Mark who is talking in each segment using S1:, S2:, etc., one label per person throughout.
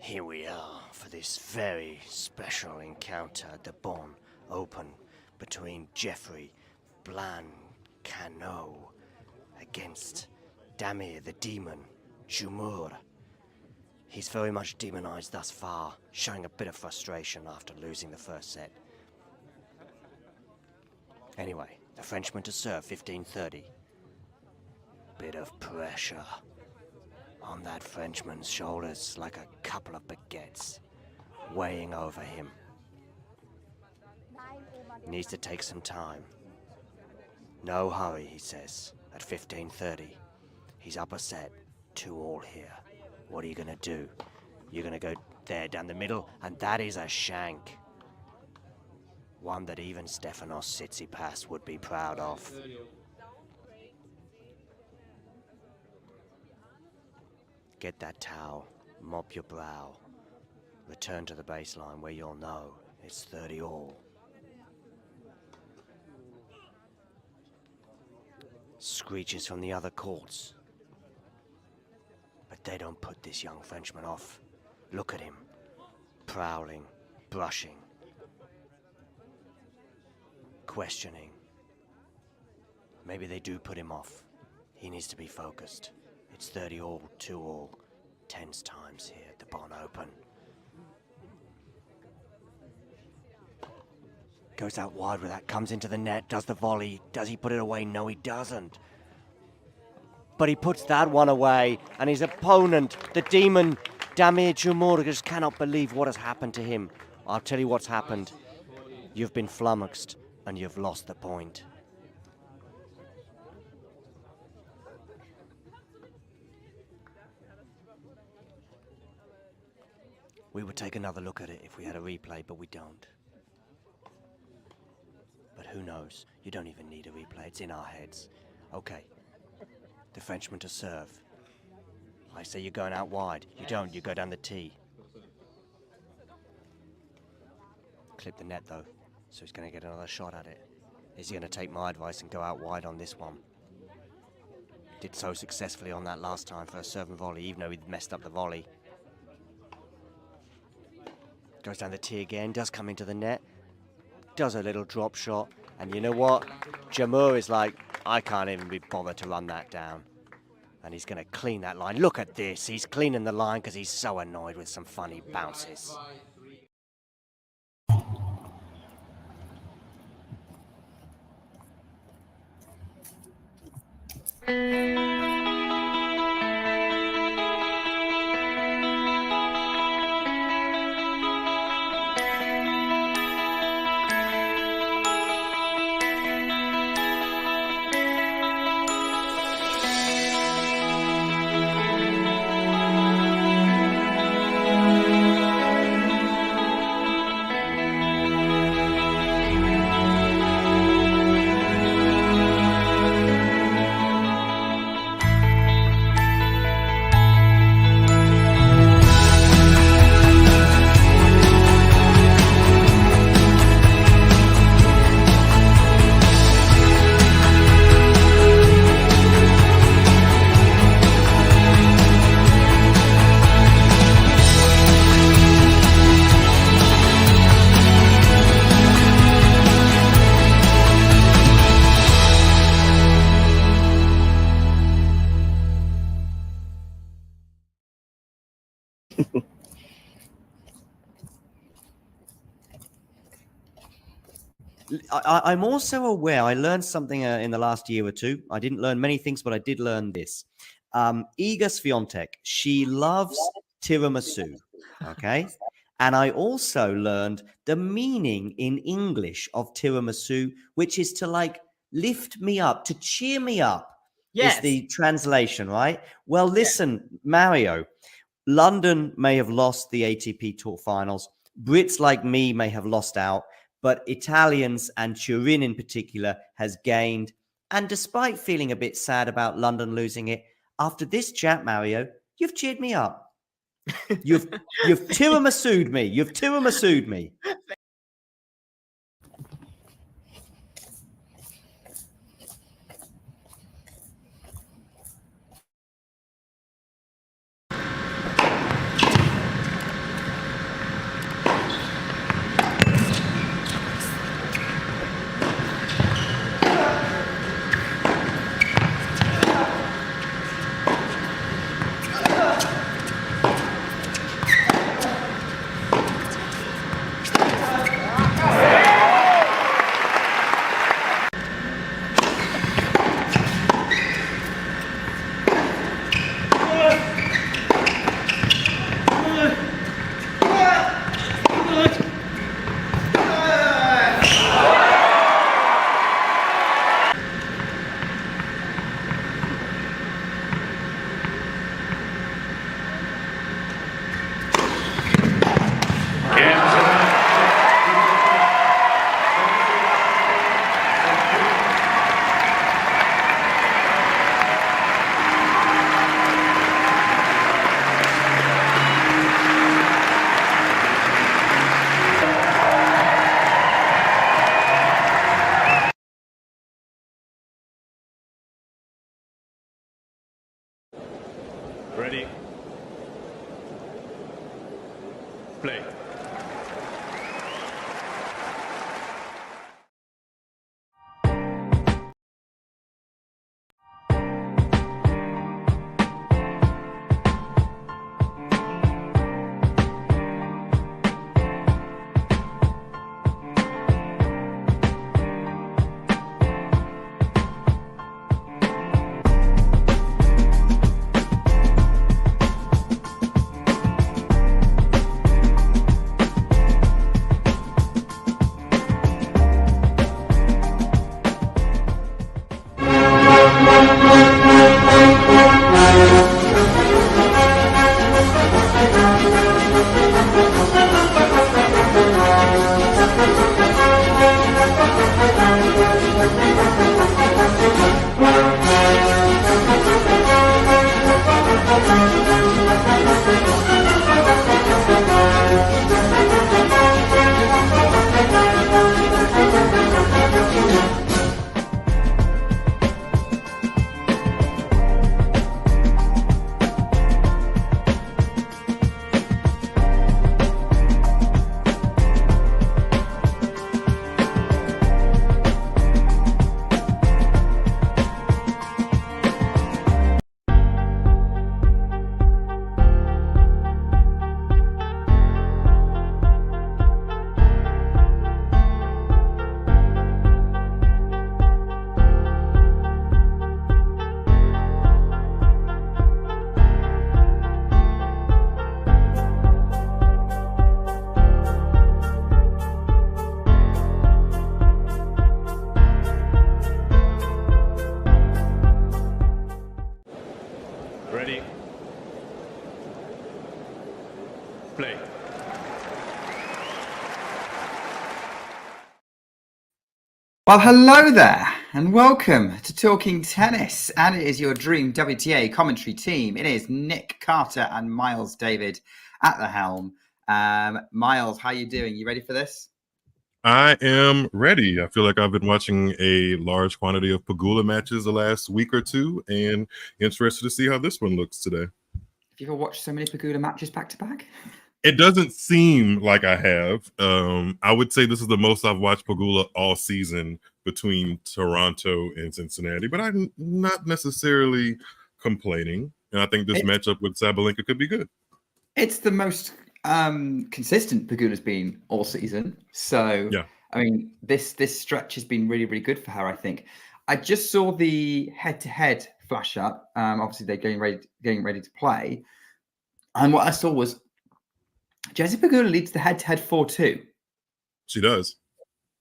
S1: Here we are for this very special encounter at the Bon Open between Jeffrey Blancano against Damir the Demon Jumur. He's very much demonized thus far, showing a bit of frustration after losing the first set. Anyway, the Frenchman to serve, 15-30. Bit of pressure on that Frenchman's shoulders, like a couple of baguettes, weighing over him. Needs to take some time. No hurry, he says, at 15-30. He's up a set, 2-all here. What are you gonna do? You're gonna go there down the middle, and that is a shank. One that even Stefanos Tsitsipas would be proud of. Get that towel, mop your brow, return to the baseline where you'll know it's 30-all. Screeches from the other courts. But they don't put this young Frenchman off. Look at him, prowling, brushing, questioning. Maybe they do put him off. He needs to be focused. It's 30-all, 2-all, tense times here at the Bon Open. Goes out wide with that, comes into the net, does the volley. Does he put it away? No, he doesn't. But he puts that one away, and his opponent, the demon, Damir Jumur, just cannot believe what has happened to him. I'll tell you what's happened. You've been flummoxed, and you've lost the point. We would take another look at it if we had a replay, but we don't. But who knows? You don't even need a replay. It's in our heads. Okay. The Frenchman to serve. I say you're going out wide. You don't. You go down the tee. Clip the net, though. So he's going to get another shot at it. Is he going to take my advice and go out wide on this one? Did so successfully on that last time for a serve and volley, even though he'd messed up the volley. Goes down the tee again, does come into the net, does a little drop shot, and you know what? Jumur is like, I can't even be bothered to run that down. And he's going to clean that line. Look at this, he's cleaning the line because he's so annoyed with some funny bounces. I'm also aware, I learned something in the last year or two. I didn't learn many things, but I did learn this. Iga Swiatek, she loves tiramisu, okay? And I also learned the meaning in English of tiramisu, which is to like lift me up, to cheer me up. Yes. Is the translation, right? Well, listen, Mario, London may have lost the ATP Tour Finals. Brits like me may have lost out. But Italians and Turin in particular has gained. And despite feeling a bit sad about London losing it, after this chat, Mario, you've cheered me up. You've tiramisu'd me. You've tiramisu'd me.
S2: Ready. Play. Ready. Play.
S3: Well, hello there, and welcome to Talking Tennis. And it is your dream WTA commentary team. It is Nick Carter and Miles David at the helm. Miles, how you doing? You ready for this?
S4: I am ready. I feel like I've been watching a large quantity of Pegula matches the last week or two, and interested to see how this one looks today.
S3: Have you ever watched so many Pegula matches back to back?
S4: It doesn't seem like I have. I would say this is the most I've watched Pegula all season between Toronto and Cincinnati, but I'm not necessarily complaining. And I think this matchup with Sabalenka could be good.
S3: It's the most consistent Pegula's been all season. So, yeah. I mean, this stretch has been really, really good for her, I think. I just saw the head-to-head flash up. Obviously, they're getting ready to play. And what I saw was Jessie Pegula leads the head-to-head 4-2.
S4: She does.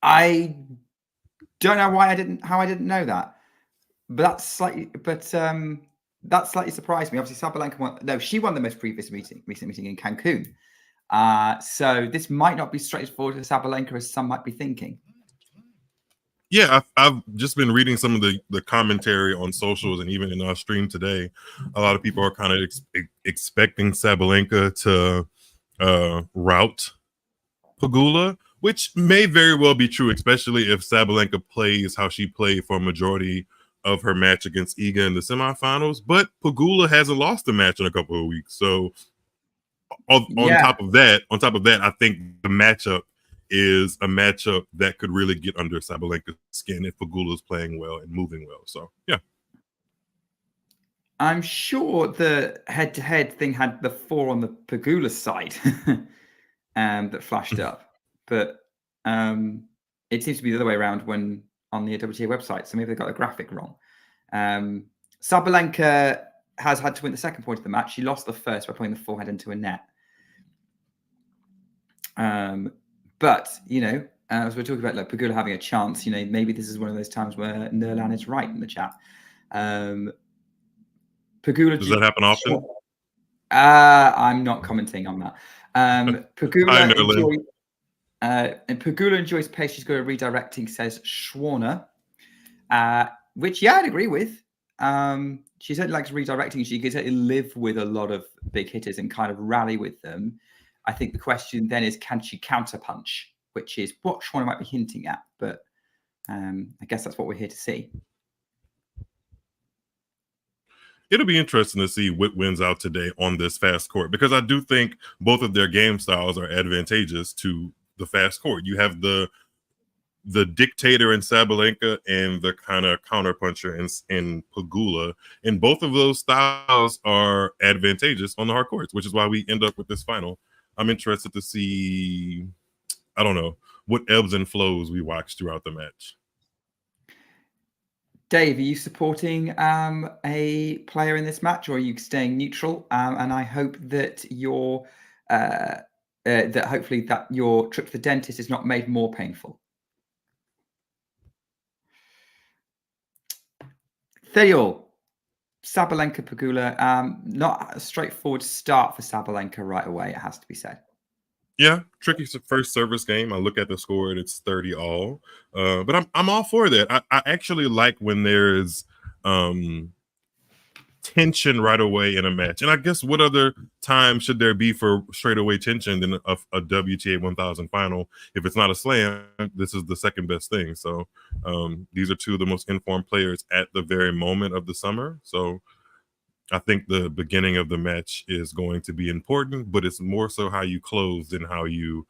S3: I don't know how I didn't know that, but that slightly surprised me. Obviously, Sabalenka won. No, she won the most previous recent meeting in Cancun. So this might not be straightforward to Sabalenka as some might be thinking.
S4: Yeah, I've just been reading some of the commentary on socials, and even in our stream today, a lot of people are kind of expecting Sabalenka to rout Pegula, which may very well be true, especially if Sabalenka plays how she played for a majority of her match against Iga in the semifinals. But Pegula hasn't lost a match in a couple of weeks, so on top of that, I think the matchup is a matchup that could really get under Sabalenka's skin if Pegula is playing well and moving well. So yeah.
S3: I'm sure the head-to-head thing had the 4 on the Pegula side that flashed up, but it seems to be the other way around when on the WTA website. So maybe they got the graphic wrong. Sabalenka has had to win the second point of the match. She lost the first by putting the forehead into a net. But you know, as we're talking about like Pegula having a chance, you know, maybe this is one of those times where Nerlan is right in the chat. Pegula,
S4: does that happen often?
S3: I'm not commenting on that. Pegula enjoys pace. She's got a redirecting, says Schwarner, which I'd agree with. She certainly likes redirecting. She can certainly live with a lot of big hitters and kind of rally with them. I think the question then is, can she counterpunch, which is what Schwarner might be hinting at. But I guess that's what we're here to see.
S4: it'll be interesting to see what wins out today on this fast court, because I do think both of their game styles are advantageous to the fast court. You have the dictator in Sabalenka and the kind of counterpuncher in Pegula, and both of those styles are advantageous on the hard courts, which is why we end up with this final. I'm interested to see, I don't know, what ebbs and flows we watch throughout the match.
S3: Dave, are you supporting a player in this match, or are you staying neutral? And I hope that hopefully that your trip to the dentist is not made more painful. 30-all, Sabalenka Pegula. Not a straightforward start for Sabalenka right away, it has to be said.
S4: Yeah, tricky first service game. I look at the score and it's 30-all. But I'm all for that. I actually like when there's tension right away in a match. And I guess what other time should there be for straightaway tension than a WTA 1000 final? If it's not a slam, this is the second best thing. So these are two of the most informed players at the very moment of the summer. So I think the beginning of the match is going to be important, but it's more so how you close than how you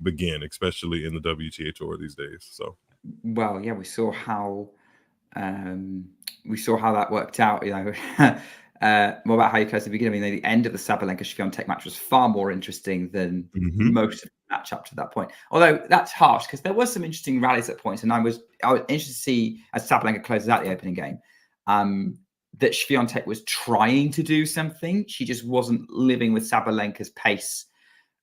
S4: begin, especially in the WTA tour these days. So,
S3: well, yeah, we saw how that worked out. You know, more about how you close the beginning. I mean, the end of the Sabalenka Swiatek match was far more interesting than most of the match up to that point. Although that's harsh, because there was some interesting rallies at points, and I was interested to see as Sabalenka closes out the opening game. That Swiatek was trying to do something. She just wasn't living with Sabalenka's pace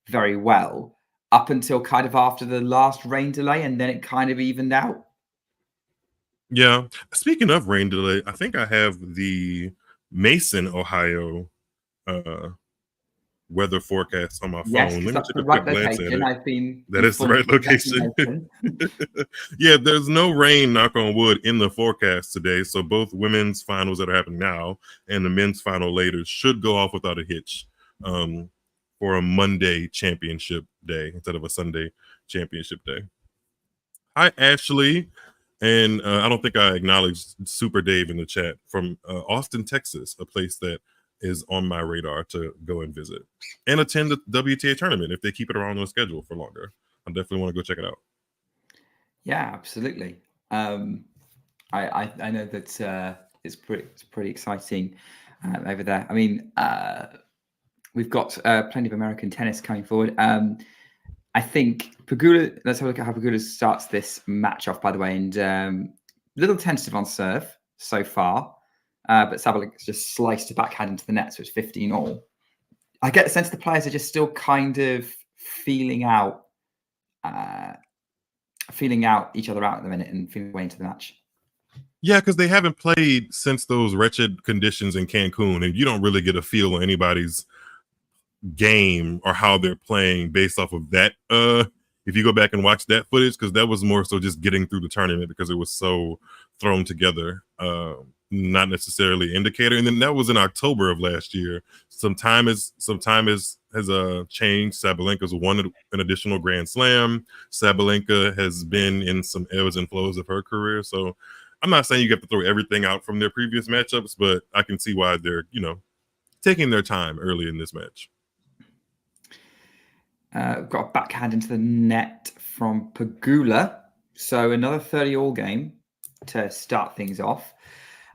S3: very well up until kind of after the last rain delay, and then it kind of evened out.
S4: Yeah. Speaking of rain delay, I think I have the Mason, Ohio weather forecast on my phone.
S3: Yes,
S4: Let me
S3: that's
S4: take
S3: the
S4: a
S3: right
S4: quick glance at
S3: location.
S4: it. That is the right location. Yeah, there's no rain, knock on wood, in the forecast today. So both women's finals that are happening now and the men's final later should go off without a hitch for a Monday championship day instead of a Sunday championship day. Hi, Ashley. And I don't think I acknowledged Super Dave in the chat from Austin, Texas, a place that is on my radar to go and visit and attend the WTA tournament if they keep it around on schedule for longer. I definitely want to go check it out.
S3: Yeah, absolutely. I know that it's pretty exciting over there. I mean, we've got plenty of American tennis coming forward. I think Pegula, let's have a look at how Pegula starts this match off, by the way. And little tentative on serve so far, but Sabalenka's just sliced a backhand into the net, so it's 15-all. I get the sense the players are just still kind of feeling out each other out at the minute and feeling way into the match.
S4: Yeah, because they haven't played since those wretched conditions in Cancun, and you don't really get a feel on anybody's game or how they're playing based off of that. If you go back and watch that footage, because that was more so just getting through the tournament because it was so thrown together, not necessarily an indicator. And then that was in October of last year. Some time has changed. Sabalenka's won an additional Grand Slam. Sabalenka has been in some ebbs and flows of her career. So I'm not saying you have to throw everything out from their previous matchups, but I can see why they're, taking their time early in this match.
S3: Got a backhand into the net from Pegula. So another 30-all game to start things off.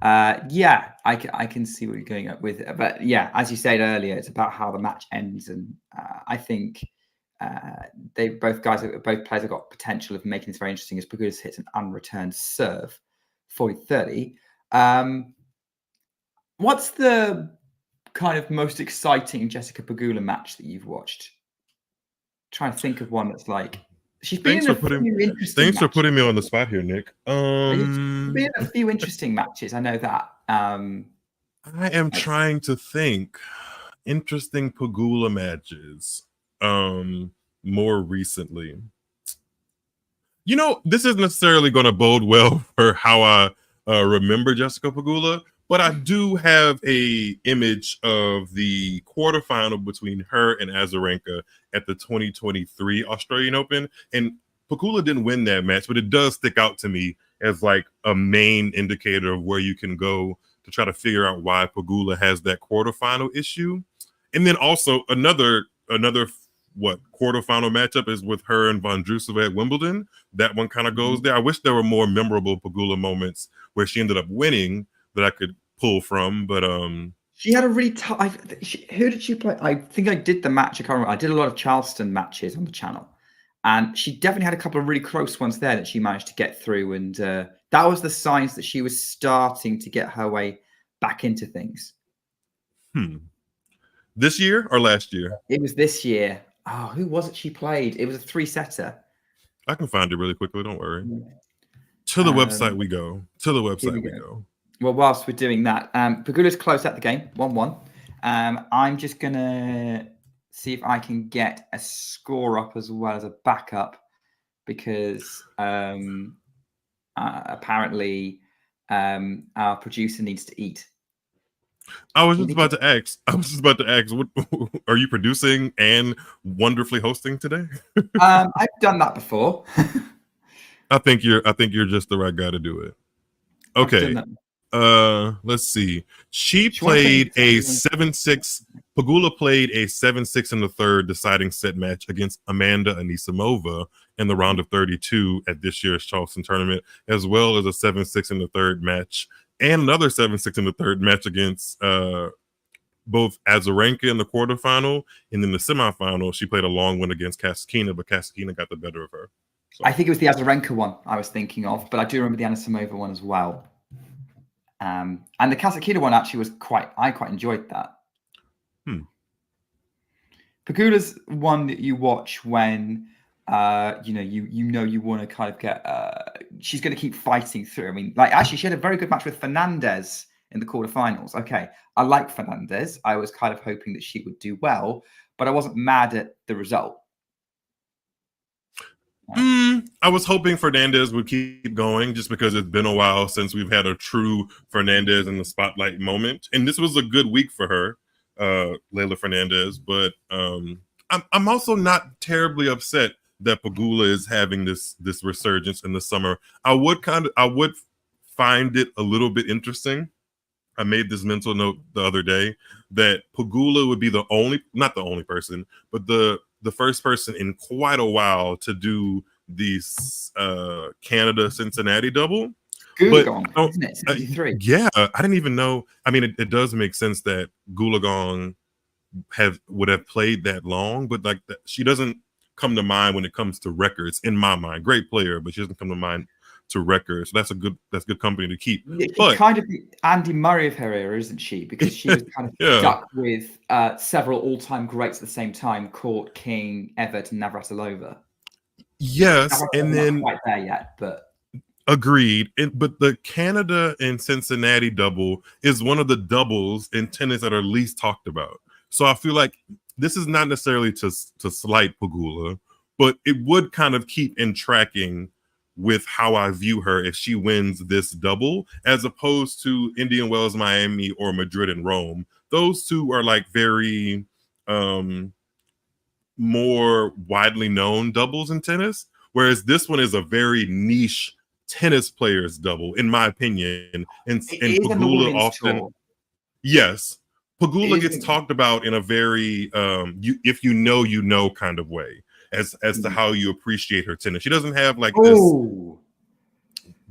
S3: Yeah, I can see what you're going up with. But yeah, as you said earlier, it's about how the match ends. And I think both players have got potential of making this very interesting as Pegula hits an unreturned serve, 40-30. What's the kind of most exciting Jessica Pegula match that you've watched? Trying to think of one that's like she's been in a few interesting.
S4: Thanks for putting me on the spot here, Nick.
S3: She's been in a few interesting matches. I know that.
S4: I am trying to think interesting Pegula matches. More recently, this isn't necessarily going to bode well for how I remember Jessica Pegula. But I do have a image of the quarterfinal between her and Azarenka at the 2023 Australian Open. And Pegula didn't win that match, but it does stick out to me as like a main indicator of where you can go to try to figure out why Pegula has that quarterfinal issue. And then also another quarterfinal matchup is with her and Vondrousova at Wimbledon. That one kind of goes there. I wish there were more memorable Pegula moments where she ended up winning that I could pull from, but
S3: she had a really tough. Who did she play? I think I did the match. I can't remember. I did a lot of Charleston matches on the channel, and she definitely had a couple of really close ones there that she managed to get through. And that was the signs that she was starting to get her way back into things.
S4: This year or last year?
S3: It was this year. Oh, who was it she played? It was a 3-setter.
S4: I can find it really quickly. Don't worry. To the website we go. To the website we go.
S3: Well, whilst we're doing that, Pegula's close at the game, 1-1. I'm just going to see if I can get a score up as well as a backup because apparently our producer needs to eat.
S4: I was just about to ask. What are you producing and wonderfully hosting today?
S3: I've done that before.
S4: I think you're just the right guy to do it. Okay. Let's see. She played a 7-6. Pegula played a 7-6 in the third deciding set match against Amanda Anisimova in the round of 32 at this year's Charleston tournament, as well as a 7-6 in the third match and another 7-6 in the third match against both Azarenka in the quarterfinal, and in the semifinal, she played a long one against Kasatkina, but Kasatkina got the better of her. So.
S3: I think it was the Azarenka one I was thinking of, but I do remember the Anisimova one as well. And the Kasatkina one actually I quite enjoyed that. Pegula's one that you watch when you want to kind of get she's going to keep fighting through. I mean, like actually she had a very good match with Fernandez in the quarterfinals. Okay, I like Fernandez. I was kind of hoping that she would do well, but I wasn't mad at the result.
S4: I was hoping Fernandez would keep going just because it's been a while since we've had a true Fernandez in the spotlight moment. And this was a good week for her, Leylah Fernandez. But I'm also not terribly upset that Pegula is having this resurgence in the summer. I would find it a little bit interesting. I made this mental note the other day that Pegula would be not the only person, but the first person in quite a while to do these Canada Cincinnati double.
S3: Goolagong, isn't it? 63.
S4: Yeah, I didn't even know. I mean, it does make sense that Goolagong would have played that long, but like she doesn't come to mind when it comes to records. In my mind, great player, but she doesn't come to mind to records. So that's good company to keep.
S3: But kind of the Andy Murray of her era, isn't she? Because she was kind of stuck with several all-time greats at the same time: Court, King, Evert, and Navratilova.
S4: Yes, and then
S3: not quite there yet, but
S4: agreed. But the Canada and Cincinnati double is one of the doubles in tennis that are least talked about. So I feel like this is not necessarily to slight Pegula, but it would kind of keep in tracking with how I view her if she wins this double, as opposed to Indian Wells, Miami, or Madrid and Rome. Those two are like very more widely known doubles in tennis, whereas this one is a very niche tennis players double, in my opinion. And Pegula often, yes, Pegula gets talked about in a very if you know kind of way. As to how you appreciate her tennis. She doesn't have like this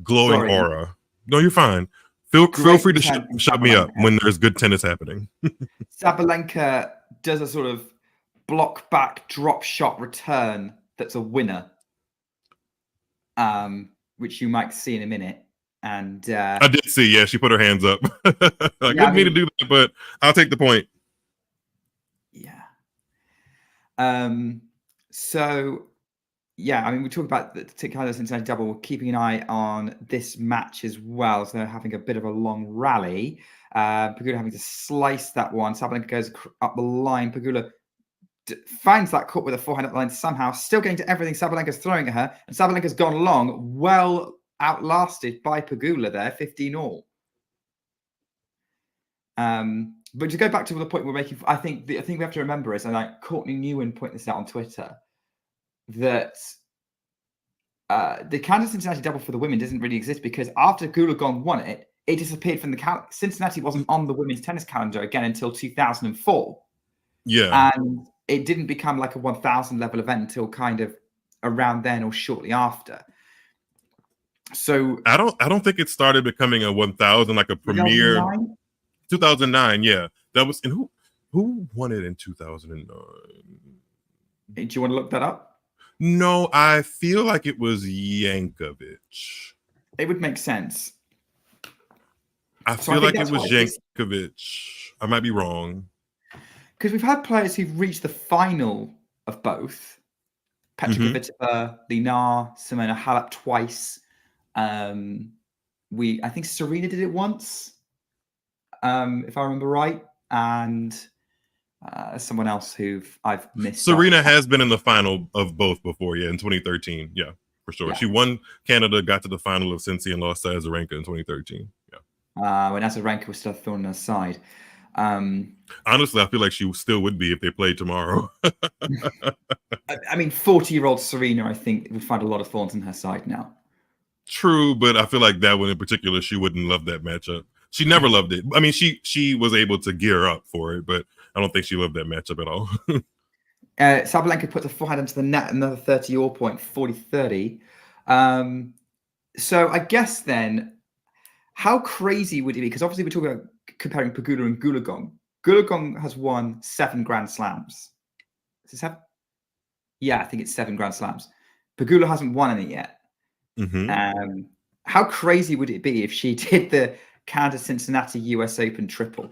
S4: glowing aura. No, you're fine. Feel free to shut me up when there's good tennis happening.
S3: Sabalenka does a sort of block back drop shot return that's a winner, which you might see in a minute. And
S4: I did see, yeah, she put her hands up. I didn't mean to do that, but I'll take the point.
S3: Yeah. So, yeah, I mean, we talk about the Canada Cincinnati double. We're keeping an eye on this match as well. So they're having a bit of a long rally. Pegula having to slice that one. Sabalenka goes up the line. Pegula finds that cut with a forehand up the line somehow, still getting to everything Sabalenka's throwing at her. And Sabalenka's gone long, well outlasted by Pegula there, 15-all. But to go back to the point we're making, I think we have to remember is, and like Courtney Newen pointed this out on Twitter, that the Canada Cincinnati double for the women doesn't really exist because after Goolagong won it, it disappeared from the calendar. Cincinnati wasn't on the women's tennis calendar again until 2004.
S4: Yeah.
S3: And it didn't become like a 1,000 level event until kind of around then or shortly after. So
S4: I don't think it started becoming a 1,000 like a premier. 2009, yeah. That was, and who won it in 2009?
S3: Do you want to look that up?
S4: No, I feel like it was Yankovic.
S3: It would make sense.
S4: I feel like it was Yankovic. I might be wrong.
S3: Because we've had players who've reached the final of both. Petra Kvitova, Linar, Simona Halep twice. I think Serena did it once, if I remember right. And someone else who I've missed.
S4: Serena has been in the final of both before, yeah, in 2013. Yeah, for sure. Yeah. She won Canada, got to the final of Cincy, and lost to Azarenka in 2013. Yeah.
S3: When Azarenka was still thorn on her side.
S4: Honestly, I feel like she still would be if they played tomorrow.
S3: I mean, 40-year-old Serena, I think, would find a lot of thorns on her side now.
S4: True, but I feel like that one in particular, she wouldn't love that matchup. She never loved it. I mean, she was able to gear up for it, but I don't think she loved that matchup at all.
S3: Sabalenka puts a forehand into the net, another 30-all point, 40-30. So I guess then, how crazy would it be? Because obviously we're talking about comparing Pegula and Goolagong. Goolagong has won 7 Grand Slams. Is it 7? Yeah, I think it's 7 Grand Slams. Pegula hasn't won any yet. How crazy would it be if she did the Canada Cincinnati US Open triple?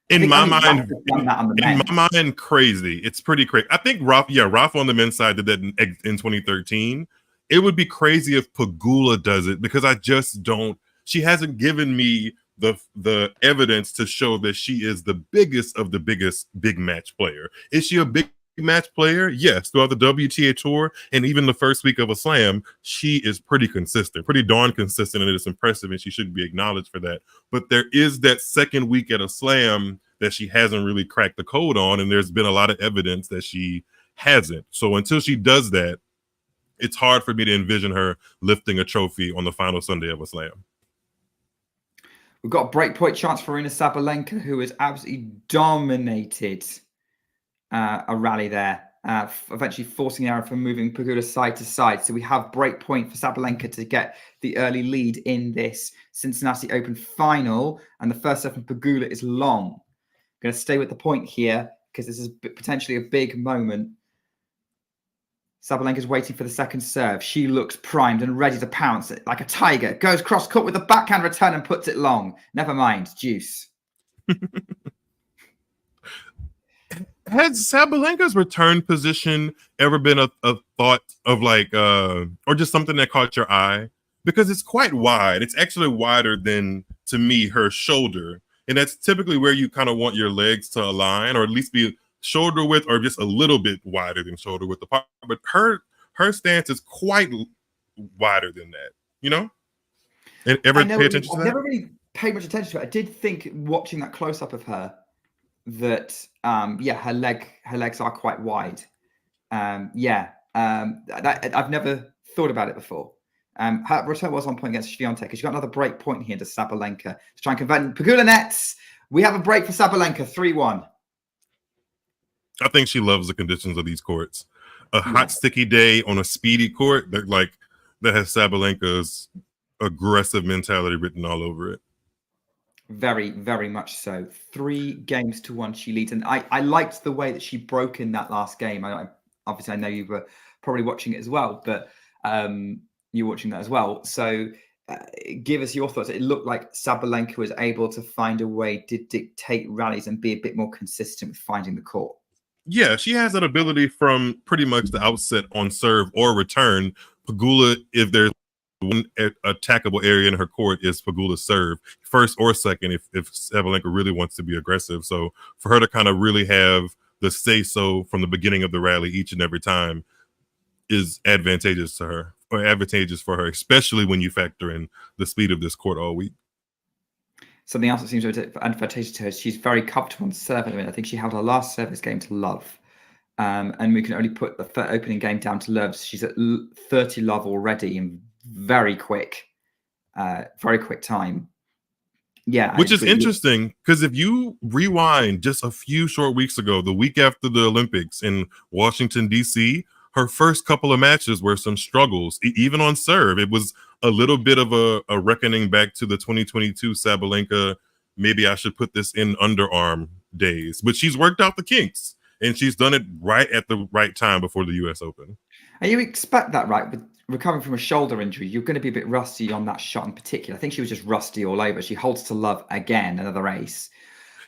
S4: In my mind, crazy. It's pretty crazy. I think Rafa on the men's side did that in 2013. It would be crazy if Pegula does it, because I just don't. She hasn't given me the evidence to show that she is the biggest of the biggest big match player. Is she a big match player? Yes. Throughout the WTA tour and even the first week of a slam, she is pretty consistent, pretty darn consistent, and it is impressive, and she should be acknowledged for that. But there is that second week at a slam that she hasn't really cracked the code on, and there's been a lot of evidence that she hasn't. So until she does that, it's hard for me to envision her lifting a trophy on the final Sunday of a slam.
S3: We've got a breakpoint chance for Aryna Sabalenka, who has absolutely dominated a rally there, eventually forcing the arrow from moving Pegula side to side. So we have breakpoint for Sabalenka to get the early lead in this Cincinnati Open final. And the first set from Pegula is long. I'm going to stay with the point here because this is potentially a big moment. Sabalenka's waiting for the second serve. She looks primed and ready to pounce it like a tiger. Goes cross court with a backhand return and puts it long. Never mind, deuce.
S4: Has Sabalenka's return position ever been a thought of like, or just something that caught your eye? Because it's quite wide. It's actually wider than, to me, her shoulder. And that's typically where you kind of want your legs to align, or at least be shoulder width or just a little bit wider than shoulder width apart. But her stance is quite wider than that, you know? And ever pay attention to that?
S3: I've never really paid much attention to it. I did think, watching that close-up of her, that her legs are quite wide. I've never thought about it before. Her return was on point against Swiatek. She's got another break point here to Sabalenka to try and convert Pegula nets. We have a break for Sabalenka, 3-1.
S4: I think she loves the conditions of these courts. A hot, sticky day on a speedy court that has Sabalenka's aggressive mentality written all over it.
S3: Very, very much so. 3-1 she leads. And I liked the way that she broke in that last game. Obviously, I know you were probably watching it as well, but you're watching that as well. So give us your thoughts. It looked like Sabalenka was able to find a way to dictate rallies and be a bit more consistent with finding the court.
S4: Yeah, she has that ability from pretty much the outset on serve or return. Pegula, if there's one attackable area in her court, is Pegula's serve, first or second, if Sabalenka really wants to be aggressive. So for her to kind of really have the say-so from the beginning of the rally each and every time is advantageous to her, or advantageous for her, especially when you factor in the speed of this court all week.
S3: Something else that seems advantageous to her is she's very comfortable on serve at the minute. I think she held her last service game to love. And we can only put the opening game down to love. She's at 30 love already and very quick. very quick time. Yeah,
S4: which is interesting because if you rewind just a few short weeks ago, the week after the Olympics in Washington, D.C., her first couple of matches were some struggles, even on serve. It was a little bit of a reckoning back to the 2022 Sabalenka, maybe I should put this in underarm days. But she's worked out the kinks, and she's done it right at the right time before the U.S. Open.
S3: And you expect that, right? With recovering from a shoulder injury, you're going to be a bit rusty on that shot in particular. I think she was just rusty all over. She holds to love again, another ace.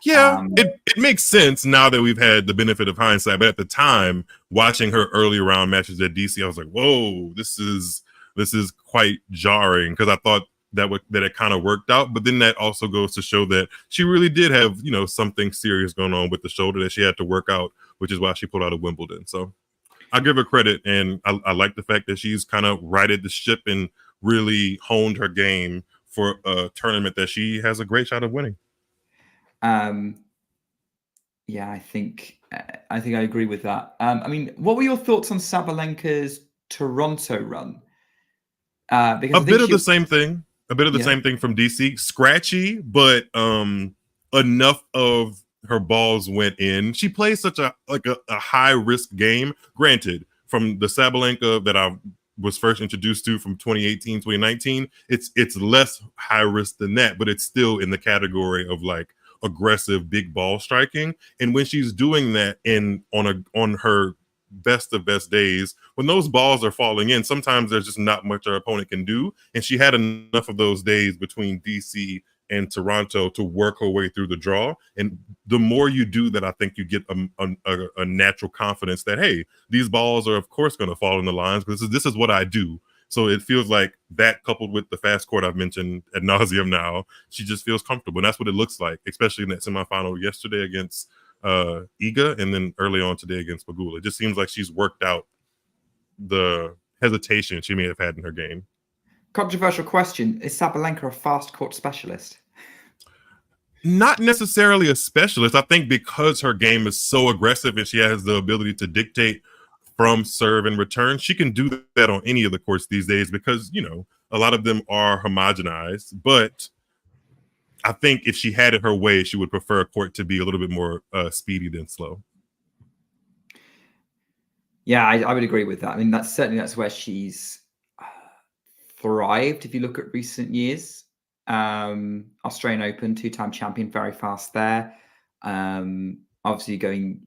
S4: Yeah, it makes sense now that we've had the benefit of hindsight. But at the time, watching her early round matches at DC, I was like, "Whoa, this is quite jarring," because I thought that it kind of worked out. But then that also goes to show that she really did have, something serious going on with the shoulder that she had to work out, which is why she pulled out of Wimbledon. So I give her credit, and I like the fact that she's kind of righted the ship and really honed her game for a tournament that she has a great shot of winning.
S3: Yeah, I think I agree with that. I mean, what were your thoughts on Sabalenka's Toronto run? Because
S4: a bit of the same thing from DC. Scratchy, but enough of her balls went in. She plays such a high risk game. Granted, from the Sabalenka that I was first introduced to from 2018, 2019, it's less high risk than that, but it's still in the category of like aggressive big ball striking. And when she's doing that on her best of best days, when those balls are falling in, sometimes there's just not much our opponent can do. And she had enough of those days between DC and Toronto to work her way through the draw. And the more you do that, I think you get a natural confidence that, hey, these balls are of course going to fall in the lines because this is what I do. So it feels like that, coupled with the fast court I've mentioned ad nauseum now, she just feels comfortable. And that's what it looks like, especially in that semifinal yesterday against Iga, and then early on today against Pegula. It just seems like she's worked out the hesitation she may have had in her game.
S3: Controversial question: is Sabalenka a fast court specialist?
S4: Not necessarily a specialist. I think because her game is so aggressive and she has the ability to dictate from serve and return, she can do that on any of the courts these days because, a lot of them are homogenized. But I think if she had it her way, she would prefer a court to be a little bit more speedy than slow.
S3: Yeah, I would agree with that. I mean, that's where she's thrived. If you look at recent years, Australian Open, 2-time champion, very fast there. Obviously going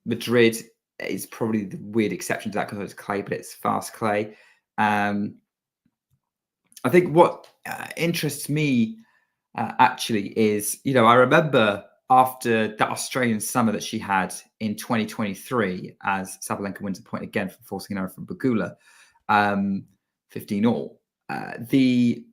S3: Madrid is probably the weird exception to that because it's clay, but it's fast clay. I think what interests me actually is, I remember after that Australian summer that she had in 2023, as Sabalenka wins a point again for forcing an error from Pegula, 15-all. The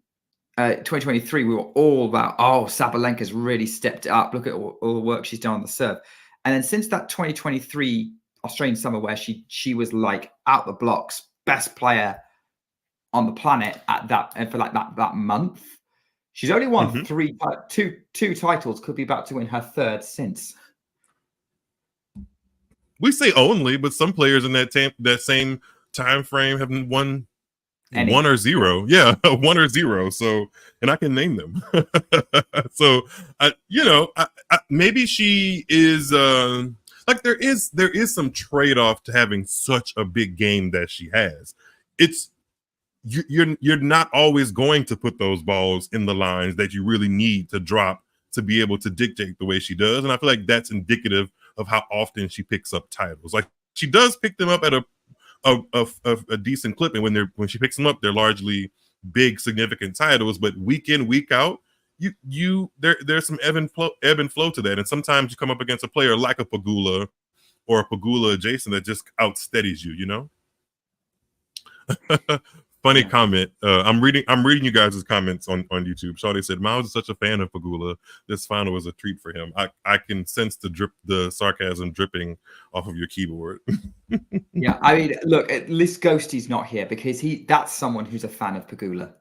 S3: 2023, we were all about, Sabalenka's really stepped it up. Look at all the work she's done on the serve. And then since that 2023 Australian summer where she was like out the blocks, best player on the planet at that, and for like that month, she's only won two titles, could be about to win her third since.
S4: We say only, but some players in that same time frame have won one or zero. Yeah, 1 or 0. So, and I can name them. So, maybe she is like there is some trade-off to having such a big game that she has. It's you're not always going to put those balls in the lines that you really need to drop to be able to dictate the way she does. And I feel like that's indicative of how often she picks up titles. Like she does pick them up at a decent clip, and when she picks them up, they're largely big, significant titles. But week in, week out, there's some ebb and flow to that. And sometimes you come up against a player like a Pegula or a Pegula adjacent that just outsteadies you. Funny comment. I'm reading you guys' comments on YouTube. Shawty said, Miles is such a fan of Pegula. This final was a treat for him. I can sense the sarcasm dripping off of your keyboard.
S3: Yeah, I mean, look, at least Ghosty's not here because that's someone who's a fan of Pegula.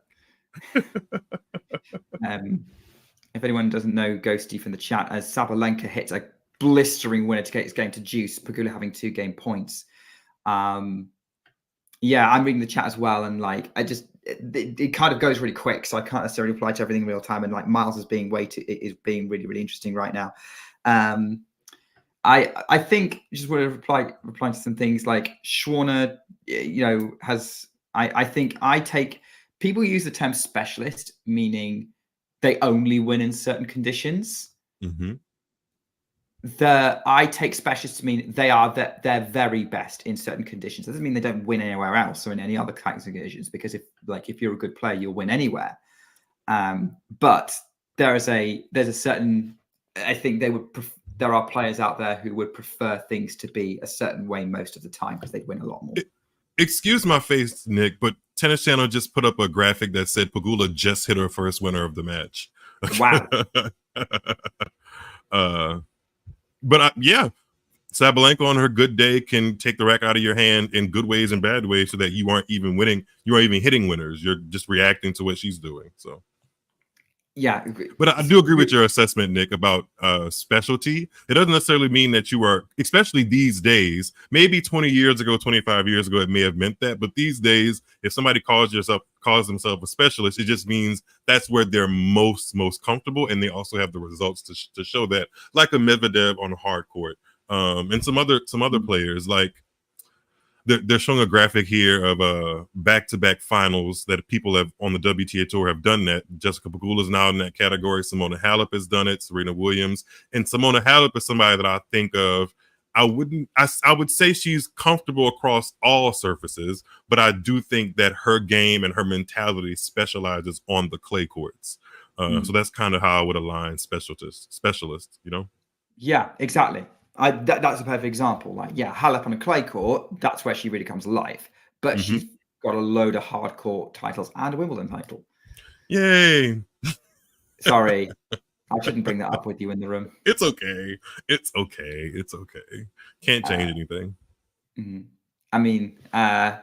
S3: If anyone doesn't know Ghosty from the chat, as Sabalenka hits a blistering winner to get his game to juice, Pegula having 2 game points. Yeah, I'm reading the chat as well, and like it kind of goes really quick, so I can't necessarily reply to everything in real time. And like Miles is being being really really interesting right now. I think just want to reply to some things like Schwarner, has I think people use the term specialist, meaning they only win in certain conditions.
S4: Mm-hmm.
S3: I take specialists to mean they're very best in certain conditions. It doesn't mean they don't win anywhere else or in any other kinds of conditions, because if you're a good player, you'll win anywhere. But there's a certain, I think there are players out there who would prefer things to be a certain way most of the time because they'd win a lot more.
S4: Excuse my face, Nick, but Tennis Channel just put up a graphic that said Pegula just hit her first winner of the match.
S3: Wow.
S4: But yeah, Sabalenka on her good day can take the rack out of your hand in good ways and bad ways, so that you aren't even winning. You aren't even hitting winners. You're just reacting to what she's doing. So,
S3: yeah.
S4: But I do agree with your assessment, Nick, about specialty. It doesn't necessarily mean that you are, especially these days, maybe 20 years ago, 25 years ago, it may have meant that. But these days, if somebody calls themselves a specialist, it just means that's where they're most comfortable, and they also have the results to show that, like a Medvedev on a hard court, and some other players. Like they're showing a graphic here of back-to-back finals that people have on the WTA tour have done that. Jessica Pegula is now in that category. Simona Halep has done it. Serena Williams, and Simona Halep is somebody that I think of. I would say she's comfortable across all surfaces, but I do think that her game and her mentality specializes on the clay courts. So that's kind of how I would align specialists,
S3: Yeah, exactly. That's a perfect example. Like, yeah, Halep on a clay court, that's where she really comes alive. But she's got a load of hard court titles and a Wimbledon title.
S4: Yay.
S3: Sorry. I shouldn't bring that up with you in the room.
S4: It's okay. Can't change anything.
S3: I mean, I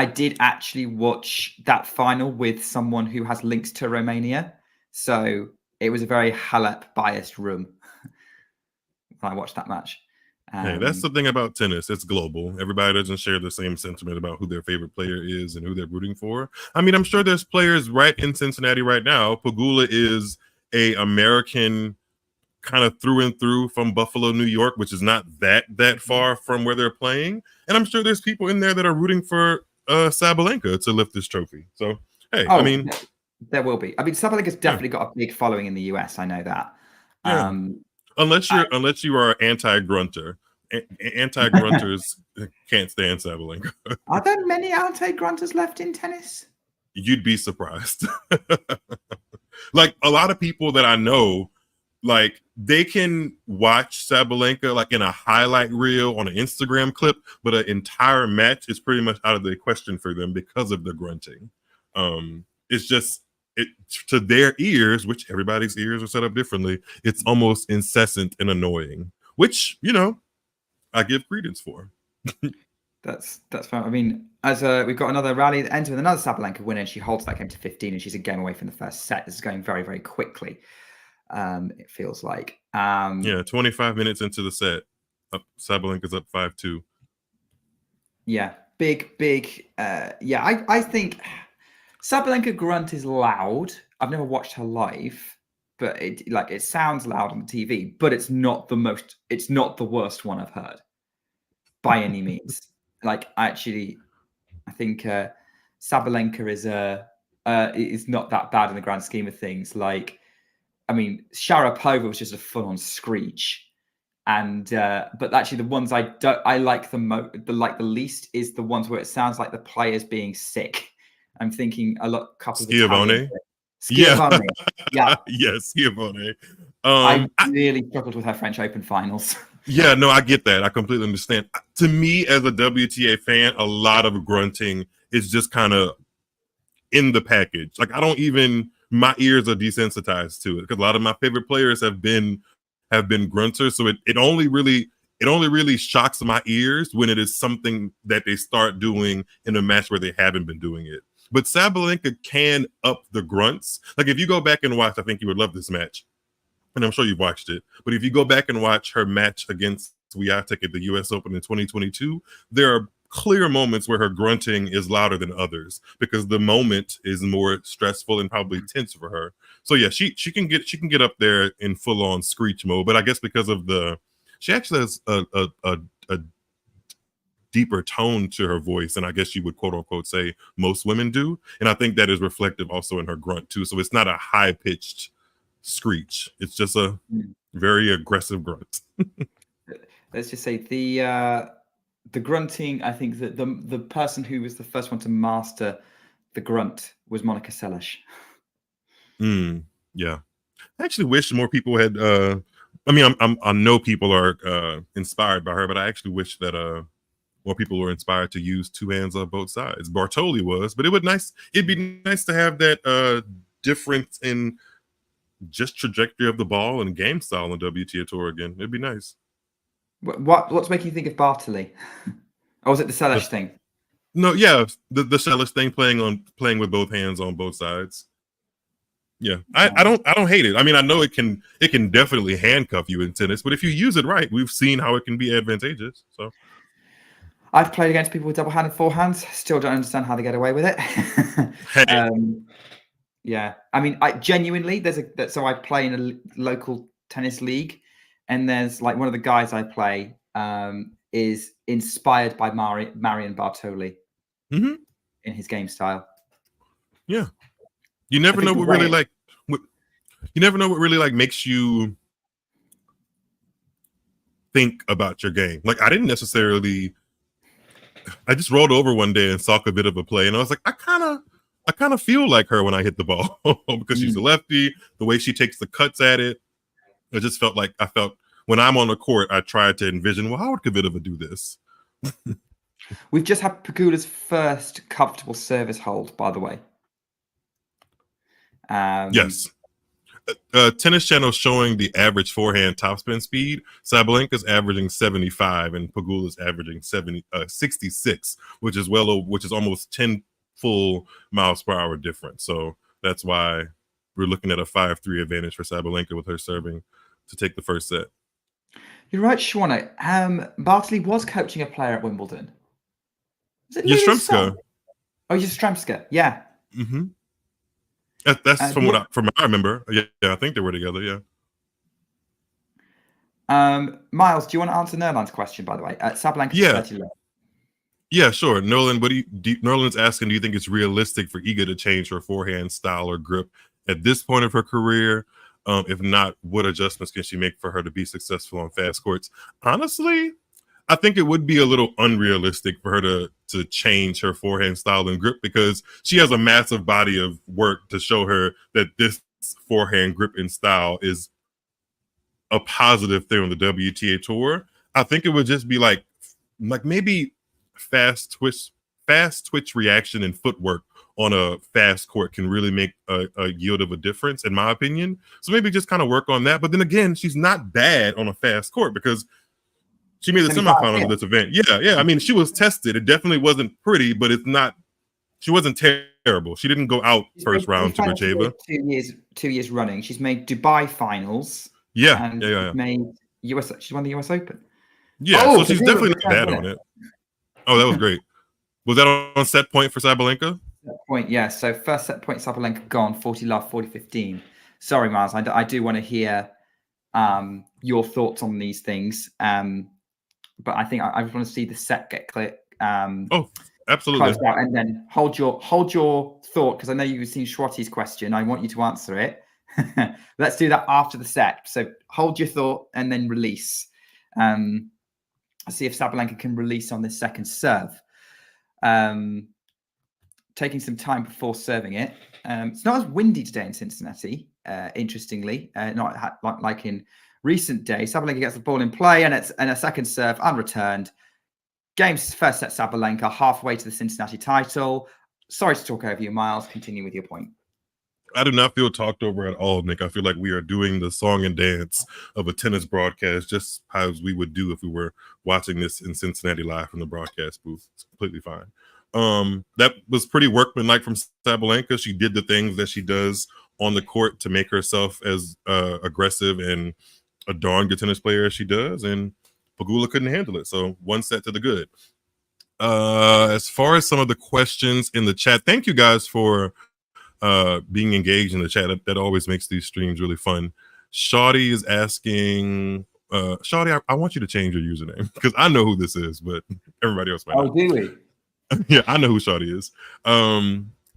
S3: did actually watch that final with someone who has links to Romania. So it was a very Halep biased room when I watched that match.
S4: Hey, that's the thing about tennis. It's global. Everybody doesn't share the same sentiment about who their favorite player is and who they're rooting for. I mean, I'm sure there's players right in Cincinnati right now. Pegula is a American kind of through and through from Buffalo, New York, which is not that far from where they're playing. And I'm sure there's people in there that are rooting for Sabalenka to lift this trophy. So, hey, I mean,
S3: there will be. I mean, Sabalenka's definitely got a big following in the US. I know that.
S4: Yeah. Unless you are anti-grunter. Anti-grunters can't stand Sabalenka.
S3: Are there many anti-grunters left in tennis?
S4: You'd be surprised. Like a lot of people that I know, like they can watch Sabalenka like in a highlight reel on an Instagram clip, but an entire match is pretty much out of the question for them because of the grunting. It's just to their ears, which everybody's ears are set up differently, it's almost incessant and annoying, which, I give credence for.
S3: That's fine. I mean, as we've got another rally that ends with another Sabalenka winner, and she holds that game to 15, and she's a game away from the first set. This is going very, very quickly. It feels like.
S4: 25 minutes into the set, Sabalenka's up 5-2.
S3: Yeah, big. I think Sabalenka grunt is loud. I've never watched her live, but it sounds loud on the TV, but it's not the worst one I've heard by any means. I think Sabalenka is not that bad in the grand scheme of things. Sharapova was just a full-on screech, and but actually the ones I like the least is the ones where it sounds like the player's being sick. I'm thinking couple of
S4: Schiavone.
S3: Schiavone. Yeah.
S4: Yes, Schiavone.
S3: I really struggled with her French Open finals.
S4: Yeah, no, I get that. I completely understand. To me, as a WTA fan, a lot of grunting is just kind of in the package. My ears are desensitized to it because a lot of my favorite players have been grunters. So it only really shocks my ears when it is something that they start doing in a match where they haven't been doing it. But Sabalenka can up the grunts. Like if you go back and watch, I think you would love this match, and I'm sure you've watched it. But if you go back and watch her match against Swiatek at the U.S. Open in 2022, there are clear moments where her grunting is louder than others because the moment is more stressful and probably tense for her. So yeah, she can get up there in full on screech mode, but I guess because of she actually has a deeper tone to her voice, and I guess you would quote unquote say most women do, and I think that is reflective also in her grunt too. So it's not a high pitched screech; it's just a very aggressive grunt.
S3: Let's just say the grunting. I think that the person who was the first one to master the grunt was Monica Seles.
S4: Yeah, I actually wish more people had. I mean, I know people are inspired by her, but I actually wish that more people were inspired to use two hands on both sides. Bartoli was, but it'd be nice to have that difference in just trajectory of the ball and game style on the WTA tour again. It'd be nice.
S3: What's making you think of Bartoli? Or was it the Seles thing?
S4: No, yeah, the Seles thing, playing with both hands on both sides. Yeah, I don't hate it. I mean, I know it can definitely handcuff you in tennis, but if you use it right, we've seen how it can be advantageous. So
S3: I've played against people with double-handed forehands. Still don't understand how they get away with it. Yeah, I mean, I genuinely so I play in a local tennis league, and there's like one of the guys I play is inspired by Marion Bartoli in his game style.
S4: Yeah, you never know what really makes you think about your game. Like I didn't necessarily. I just rolled over one day and saw a bit of a play, and I was like, I kind of feel like her when I hit the ball because she's a lefty. The way she takes the cuts at it, I just felt like when I'm on the court, I tried to envision, well, how would Kvitova do this?
S3: We've just had Pegula's first comfortable service hold, by the way.
S4: Yes. Tennis Channel showing the average forehand topspin speed. Sabalenka's averaging 75 and Pegula's averaging 66, which is almost 10 full miles per hour difference. So that's why we're looking at a 5-3 advantage for Sabalenka with her serving to take the first set.
S3: You're right, Shawana. Bartoli was coaching a player at Wimbledon. Was it
S4: Yastremska?
S3: Oh, Yastremska. Yeah.
S4: Mm-hmm. That's from what I remember. Yeah, I think they were together. Yeah.
S3: Miles, do you want to answer Nerland's question, by the way? Sabalenka.
S4: Yeah, sure. Nerland, Nerland's asking, do you think it's realistic for Iga to change her forehand style or grip at this point of her career? If not, what adjustments can she make for her to be successful on fast courts? Honestly, I think it would be a little unrealistic for her to change her forehand style and grip because she has a massive body of work to show her that this forehand grip and style is a positive thing on the WTA tour. I think it would just be like maybe fast twitch reaction and footwork on a fast court can really make a yield of a difference, in my opinion. So maybe just kind of work on that. But then again, she's not bad on a fast court because she made the semifinals of this event. Yeah. I mean, she was tested. It definitely wasn't pretty, but she wasn't terrible. She didn't go out first round to Gracheva.
S3: 2 years running. She's made Dubai finals.
S4: Yeah.
S3: Made she won the US Open.
S4: Yeah, so she's definitely not bad on it. Oh, that was great. Was that on set point for Sabalenka?
S3: Set point, yeah. So first set point, Sabalenka gone 40 love, 40-15. Sorry, Miles. I do want to hear your thoughts on these things. But I think I just want to see the set get clear.
S4: Oh, absolutely.
S3: Closed out, and then hold your thought because I know you've seen Schwarty's question. I want you to answer it. Let's do that after the set. So hold your thought and then release. See if Sabalenka can release on this second serve. Taking some time before serving it. It's not as windy today in Cincinnati, interestingly, not like in recent days. Sabalenka gets the ball in play and a second serve unreturned. Game's first set Sabalenka, halfway to the Cincinnati title. Sorry to talk over you, Miles. Continue with your point.
S4: I do not feel talked over at all, Nick. I feel like we are doing the song and dance of a tennis broadcast just as we would do if we were watching this in Cincinnati live from the broadcast booth. It's completely fine. That was pretty workmanlike from Sabalenka. She did the things that she does on the court to make herself as aggressive and a darn good tennis player as she does, and Pegula couldn't handle it. So one set to the good. As far as some of the questions in the chat, thank you guys for being engaged in the chat. That always makes these streams really fun. Shawty is asking, Shawty, I want you to change your username because I know who this is, but everybody else might not.
S3: Oh, do we?
S4: Yeah, I know who Shawty is.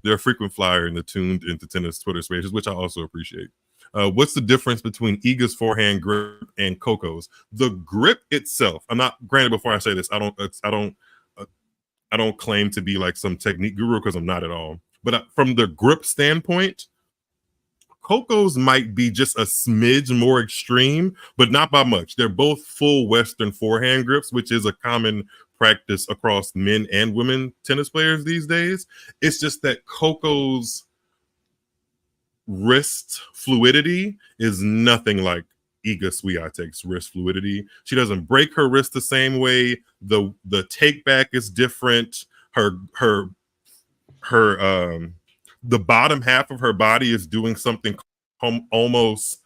S4: They're a frequent flyer in the Tuned Into Tennis Twitter spaces, which I also appreciate. What's the difference between Iga's forehand grip and Coco's? The grip itself. I'm not. Granted, before I say this, I don't claim to be like some technique guru because I'm not at all. But from the grip standpoint, Coco's might be just a smidge more extreme, but not by much. They're both full Western forehand grips, which is a common practice across men and women tennis players these days. It's just that Coco's wrist fluidity is nothing like Iga Swiatek's wrist fluidity. She doesn't break her wrist the same way. The take back is different. The bottom half of her body is doing something almost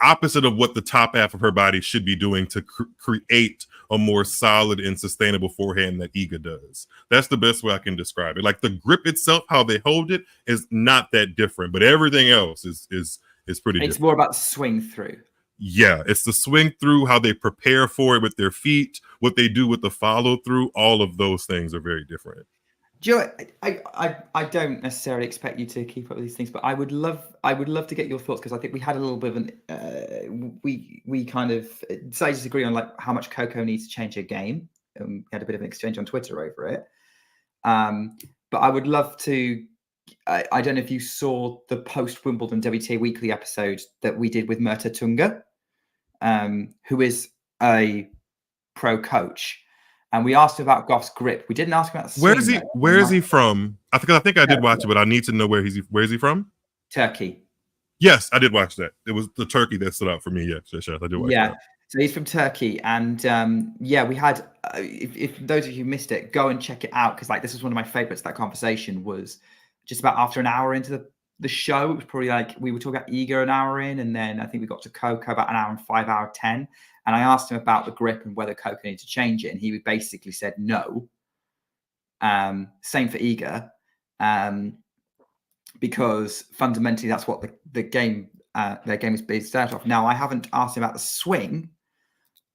S4: opposite of what the top half of her body should be doing to create a more solid and sustainable forehand that Iga does. That's the best way I can describe it. Like the grip itself, how they hold it is not that different, but everything else is pretty different.
S3: It's more about swing through.
S4: Yeah, it's the swing through, how they prepare for it with their feet, what they do with the follow through. All of those things are very different.
S3: Joe, I don't necessarily expect you to keep up with these things, but I would love to get your thoughts because I think we had a little bit of an we kind of decided to agree on like how much Coco needs to change her game. We had a bit of an exchange on Twitter over it. But I would love to. I don't know if you saw the post Wimbledon WTA Weekly episode that we did with Murta Tunga, who is a pro coach. And we asked him about Goff's grip. We didn't ask him about the swing.
S4: Where is he from? I think I did watch it, but I need to know where is he from? Turkey. Yes, I did watch that. It was the Turkey that stood out for me. Yes, I did watch that.
S3: So he's from Turkey, and we had. If those of you who missed it, go and check it out because like this was one of my favorites. That conversation was just about after an hour into the show. It was probably like we were talking about Iga an hour in, and then I think we got to Coco about an hour and 5 hour 10. And I asked him about the grip and whether Coco needed to change it, and he basically said no. Same for Iga, because fundamentally that's what the game their game is based out of. Now I haven't asked him about the swing,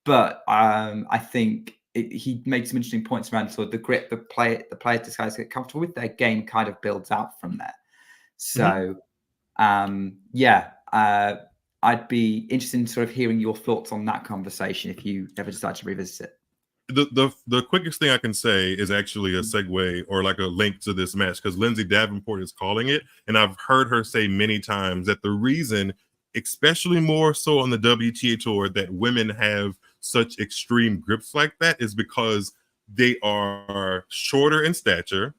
S3: but I think he made some interesting points around sort of the grip the player decides to get comfortable with. Their game kind of builds out from there. So I'd be interested in sort of hearing your thoughts on that conversation if you ever decide to revisit it.
S4: The quickest thing I can say is actually a segue or like a link to this match because Lindsay Davenport is calling it. And I've heard her say many times that the reason, especially more so on the WTA tour, that women have such extreme grips like that is because they are shorter in stature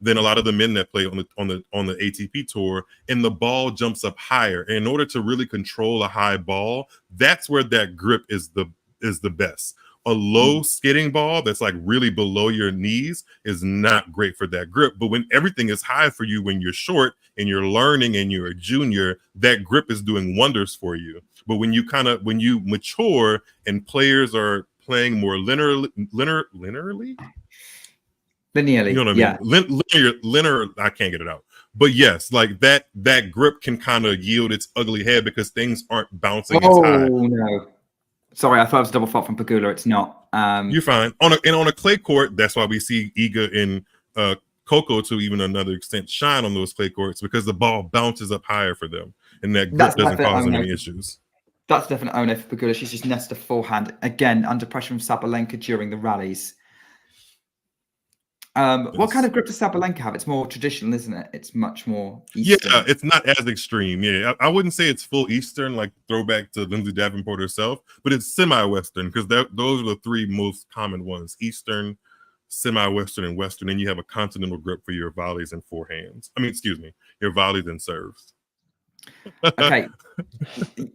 S4: than a lot of the men that play on the ATP tour, and the ball jumps up higher. And in order to really control a high ball, that's where that grip is the best. A low skidding ball that's like really below your knees is not great for that grip. But when everything is high for you, when you're short and you're learning and you're a junior, that grip is doing wonders for you. But when you mature and players are playing more linearly. You know what I mean?
S3: Yeah.
S4: Linear, I can't get it out. But yes, like that grip can kind of yield its ugly head because things aren't bouncing as high.
S3: Oh no. Sorry, I thought it was a double fault from Pegula. It's not.
S4: You're fine. On a clay court, that's why we see Iga and Coco to even another extent shine on those clay courts because the ball bounces up higher for them. And that grip doesn't cause them any issues.
S3: That's definitely owner for Pegula. She's just nested a forehand again under pressure from Sabalenka during the rallies. What kind of grip does Sabalenka have? It's more traditional, isn't it? It's much more Eastern.
S4: Yeah, it's not as extreme. Yeah, I wouldn't say it's full Eastern, like throwback to Lindsay Davenport herself, but it's semi-Western because those are the three most common ones: Eastern, semi-Western, and Western. And you have a continental grip for your volleys and forehands. Your volleys and serves.
S3: Okay,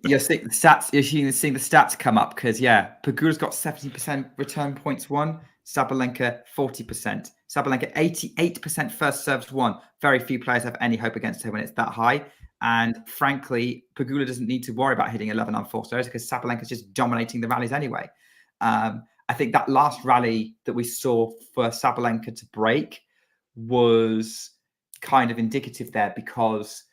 S3: you're seeing the stats. You're seeing the stats come up because Pegula's got 70% return points won. Sabalenka 40%. Sabalenka 88% first serves won. Very few players have any hope against her when it's that high. And frankly, Pegula doesn't need to worry about hitting 11 on 4 serves because Sabalenka's just dominating the rallies anyway. I think that last rally that we saw for Sabalenka to break was kind of indicative there because,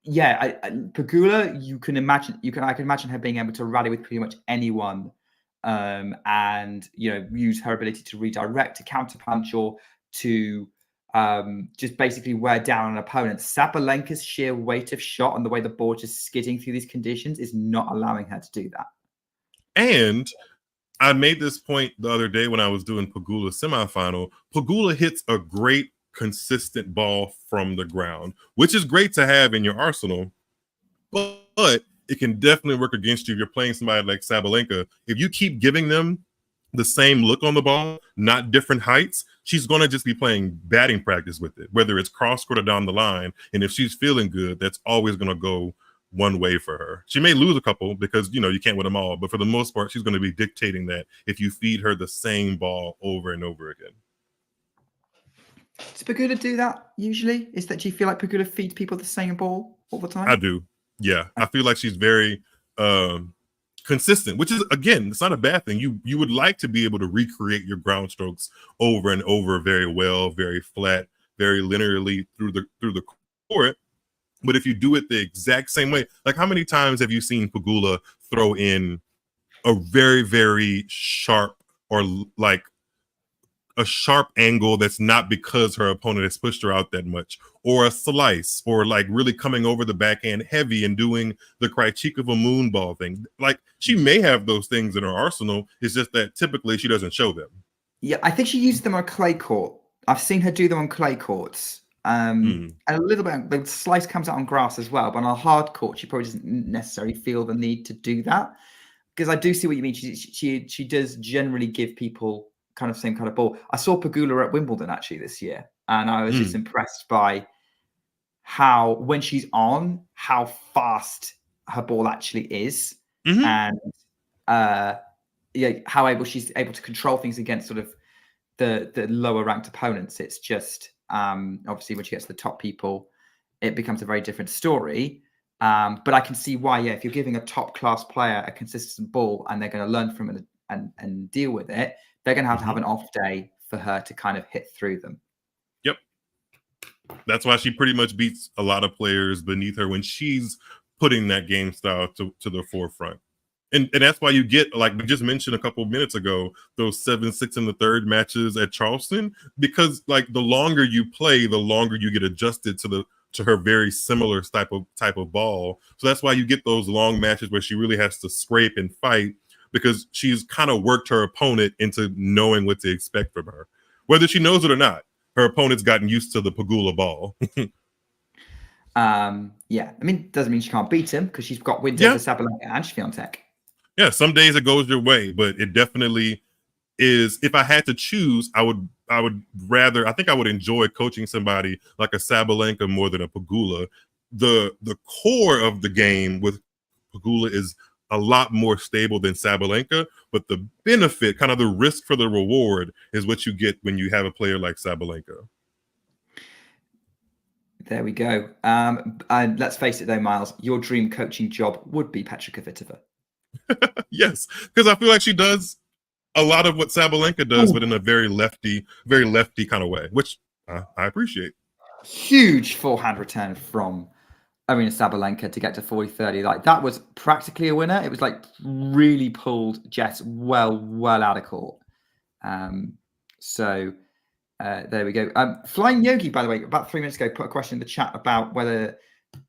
S3: Pegula, I can imagine her being able to rally with pretty much anyone, and use her ability to redirect, to counterpunch, or to just basically wear down an opponent. Sabalenka's sheer weight of shot and the way the board is skidding through these conditions is not allowing her to do that.
S4: And I made this point the other day when I was doing Pegula's semifinal. Pegula hits a great, consistent ball from the ground, which is great to have in your arsenal, but it can definitely work against you if you're playing somebody like Sabalenka. If you keep giving them the same look on the ball, not different heights, she's going to just be playing batting practice with it, whether it's cross court or down the line. And if she's feeling good, that's always going to go one way for her. She may lose a couple because, you can't win them all, but for the most part, she's going to be dictating that if you feed her the same ball over and over again.
S3: Does Pegula do that usually? Do you feel like Pegula feeds people the same ball all the time?
S4: I do. Yeah. I feel like she's very consistent, which is, again, it's not a bad thing. You would like to be able to recreate your ground strokes over and over very well, very flat, very linearly through the court. But if you do it the exact same way, like how many times have you seen Pegula throw in a very, very sharp or like a sharp angle that's not because her opponent has pushed her out that much, or a slice, or like really coming over the backhand heavy and doing the Krejcikova moonball thing? Like, she may have those things in her arsenal. It's just that typically she doesn't show them.
S3: Yeah, I think she uses them on clay court. I've seen her do them on clay courts. And a little bit, the slice comes out on grass as well, but on a hard court, she probably doesn't necessarily feel the need to do that. Because I do see what you mean. She does generally give people kind of same kind of ball. I saw Pegula at Wimbledon actually this year, and I was just impressed by how, when she's on, how fast her ball actually is, and how she's able to control things against sort of the lower ranked opponents. It's just obviously when she gets to the top people, it becomes a very different story. But I can see why, if you're giving a top class player a consistent ball and they're going to learn from it and deal with it, they're going to have an off day for her to kind of hit through them. Yep.
S4: That's why she pretty much beats a lot of players beneath her when she's putting that game style to the forefront. And that's why you get, like we just mentioned a couple of minutes ago, those 7-6 in the third matches at Charleston, because like the longer you play, the longer you get adjusted to her very similar type of ball. So that's why you get those long matches where she really has to scrape and fight, because she's kind of worked her opponent into knowing what to expect from her. Whether she knows it or not, her opponent's gotten used to the Pegula ball.
S3: I mean, doesn't mean she can't beat him, because she's got wins over Sabalenka and Swiatek.
S4: Yeah, some days it goes your way, but it definitely is. If I had to choose, I would rather, I think I would enjoy coaching somebody like a Sabalenka more than a Pegula. The core of the game with Pegula is a lot more stable than Sabalenka, but the benefit, kind of the risk for the reward, is what you get when you have a player like Sabalenka.
S3: There we go. And let's face it though, Miles, your dream coaching job would be Petra Kvitova.
S4: Yes, because I feel like she does a lot of what Sabalenka does, but in a very lefty kind of way, which I appreciate.
S3: Huge forehand return from Aryna Sabalenka to get to 40-30. Like, that was practically a winner. It was like really pulled Jess well out of court. So there we go. Flying Yogi, by the way, about 3 minutes ago, put a question in the chat about whether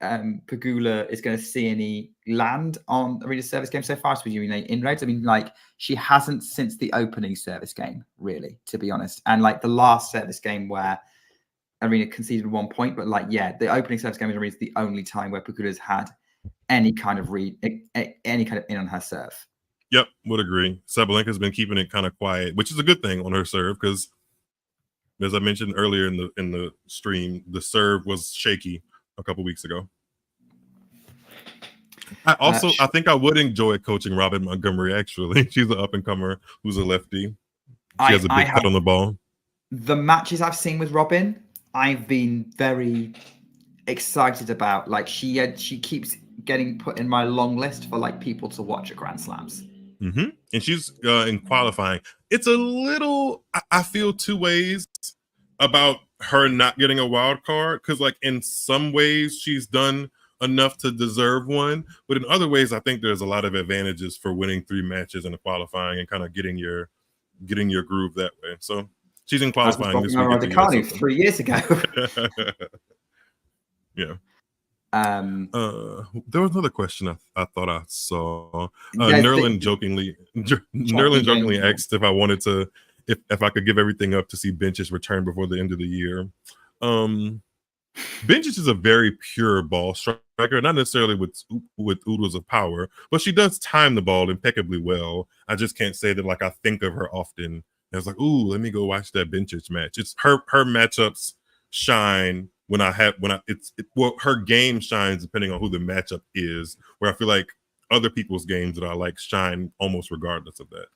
S3: Pegula is going to see any land on Aryna's service game so far. So you mean inroads? I mean, like, she hasn't since the opening service game, really, to be honest. And like the last service game where Aryna conceded 1 point, but like, the opening service game is the only time where Pegula's had any kind of in on her serve.
S4: Yep, would agree. Sabalenka's been keeping it kind of quiet, which is a good thing on her serve, because as I mentioned earlier in the stream, the serve was shaky a couple weeks ago. I think I would enjoy coaching Robin Montgomery, actually. She's an up-and-comer who's a lefty. She has a big cut on the ball.
S3: The matches I've seen with Robin, I've been very excited about. Like, she keeps getting put in my long list for like people to watch at Grand Slams.
S4: And she's in qualifying. It's a little, I feel two ways about her not getting a wild card, because like in some ways she's done enough to deserve one, but in other ways I think there's a lot of advantages for winning 3 matches in the qualifying and kind of getting your groove that way. So she's in qualifying this week.
S3: 3 years ago.
S4: Yeah. There was another question I thought I saw. Nerlin jokingly asked if I wanted to, if I could give everything up to see Benches return before the end of the year. Benches is a very pure ball striker, not necessarily with oodles of power, but she does time the ball impeccably well. I just can't say that like I think of her often. I was like, ooh, let me go watch that Benches match. It's her matchups shine her game shines depending on who the matchup is, where I feel like other people's games that I like shine almost regardless of that.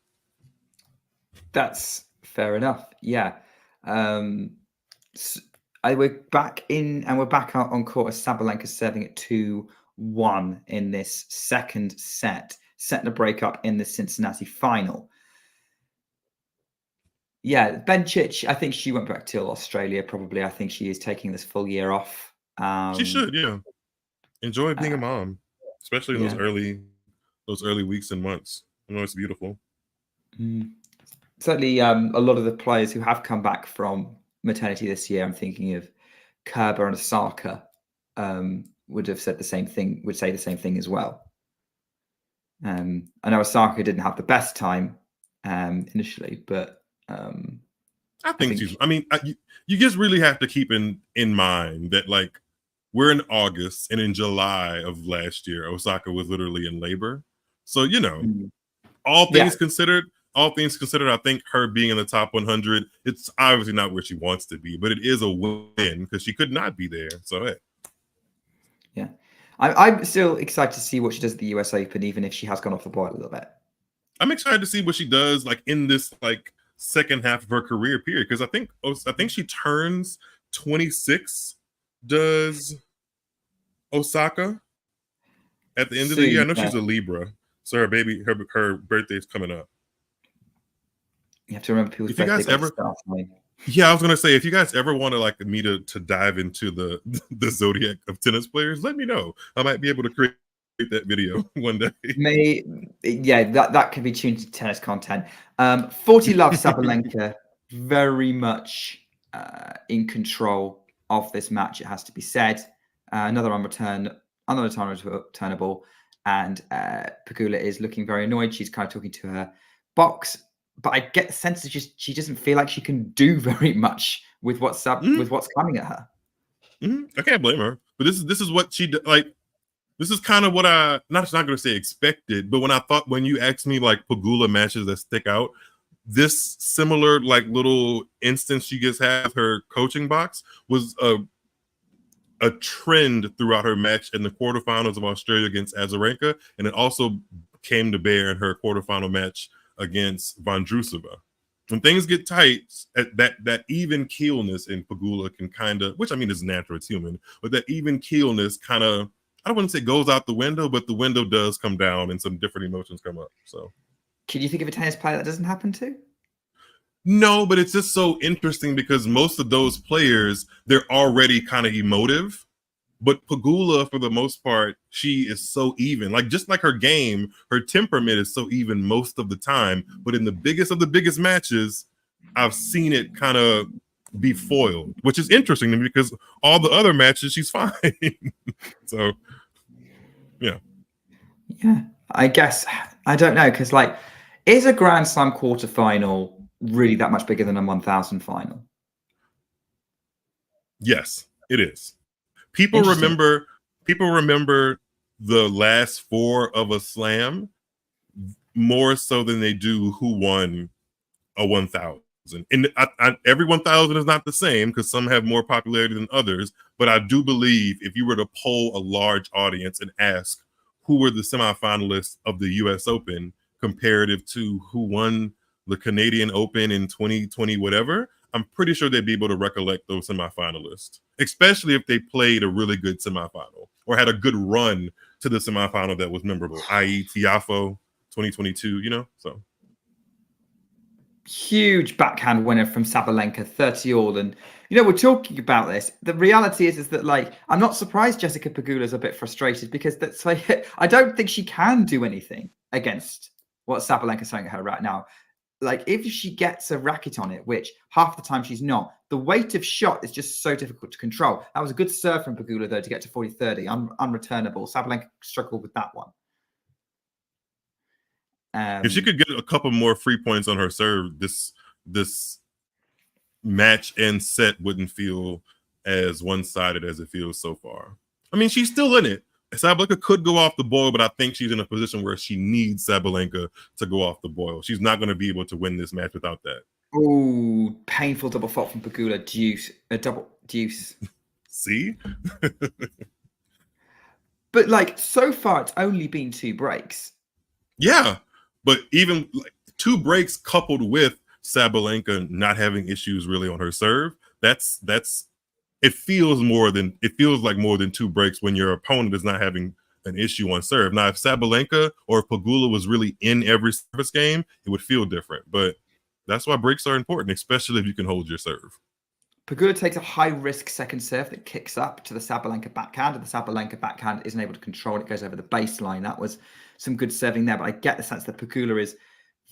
S3: That's fair enough. Yeah. We're back in, and we're back out on court as Sabalenka serving at 2-1 in this second set, setting a break up in the Cincinnati final. Yeah, Bencic, I think she went back till Australia, probably. I think she is taking this full year off.
S4: She should, yeah. Enjoy being a mom, especially in those early weeks and months. I know it's beautiful.
S3: Certainly, a lot of the players who have come back from maternity this year, I'm thinking of Kerber and Osaka, would have said the same thing, would say the same thing as well. I know Osaka didn't have the best time initially, but
S4: I think she's, you just really have to keep in mind that like we're in August, and in July of last year, Osaka was literally in labor. So, you know, all things considered, I think her being in the top 100, it's obviously not where she wants to be, but it is a win because she could not be there. So, hey.
S3: Yeah. I'm still excited to see what she does at the US Open, even if she has gone off the boil a little bit.
S4: I'm excited to see what she does like in this like second half of her career period, because I think she turns 26. Does Osaka at the end of the year? I know she's a Libra, so her birthday is coming up.
S3: You have to remember people's birthdays.
S4: Yeah, I was gonna say, if you guys ever want to like me to dive into the zodiac of tennis players, let me know. I might be able to create that video one day.
S3: That could be tuned to tennis content. 40 Love Sabalenka very much in control of this match, it has to be said. Another unreturnable, and Pegula is looking very annoyed. She's kind of talking to her box, but I get the sense that she doesn't feel like she can do very much with what's coming at her.
S4: I can't blame her, but this is what she like. This is kind of what I not going to say expected, but when you asked me like Pegula matches that stick out, this similar like little instance she just had her coaching box was a trend throughout her match in the quarterfinals of Australia against Azarenka, and it also came to bear in her quarterfinal match against Vondrousova. When things get tight, that even keelness in Pegula can kind of, which I mean is natural, it's human, but that even keelness kind of, I don't want to say goes out the window, but the window does come down and some different emotions come up. So,
S3: can you think of a tennis player that doesn't happen to?
S4: No, but it's just so interesting because most of those players, they're already kind of emotive. But Pegula, for the most part, she is so even. Like, just like her game, her temperament is so even most of the time. But in the biggest of the biggest matches, I've seen it kind of be foiled, which is interesting to me because all the other matches, she's fine. So, yeah.
S3: Yeah, I guess. I don't know, because, like, is a Grand Slam quarterfinal really that much bigger than a 1,000 final?
S4: Yes, it is. People remember the last 4 of a slam more so than they do who won a 1,000. And every 1,000 is not the same because some have more popularity than others. But I do believe if you were to poll a large audience and ask who were the semifinalists of the U.S. Open comparative to who won the Canadian Open in 2020, whatever, I'm pretty sure they'd be able to recollect those semifinalists, especially if they played a really good semifinal or had a good run to the semifinal that was memorable, i.e. Tiafoe, 2022, you know, so.
S3: Huge backhand winner from Sabalenka, 30-all. And, you know, we're talking about this. The reality is that, like, I'm not surprised Jessica Pegula's a bit frustrated because that's like, I don't think she can do anything against what Sabalenka's throwing at her right now. Like, if she gets a racket on it, which half the time she's not, the weight of shot is just so difficult to control. That was a good serve from Pegula, though, to get to 40-30, unreturnable. Sabalenka struggled with that one.
S4: If she could get a couple more free points on her serve, this match and set wouldn't feel as one-sided as it feels so far. I mean, she's still in it. Sabalenka could go off the boil, but I think she's in a position where she needs Sabalenka to go off the boil. She's not going to be able to win this match without that.
S3: Oh, painful double fault from Pegula. Double deuce.
S4: See?
S3: But, like, so far, it's only been 2 breaks.
S4: Yeah. But even like 2 breaks coupled with Sabalenka not having issues really on her serve, it feels like more than 2 breaks when your opponent is not having an issue on serve. Now, if Sabalenka or if Pegula was really in every service game, it would feel different. But that's why breaks are important, especially if you can hold your serve.
S3: Pegula takes a high-risk second serve that kicks up to the Sabalenka backhand, and the Sabalenka backhand isn't able to control it. It goes over the baseline. That was some good serving there, but I get the sense that Pegula is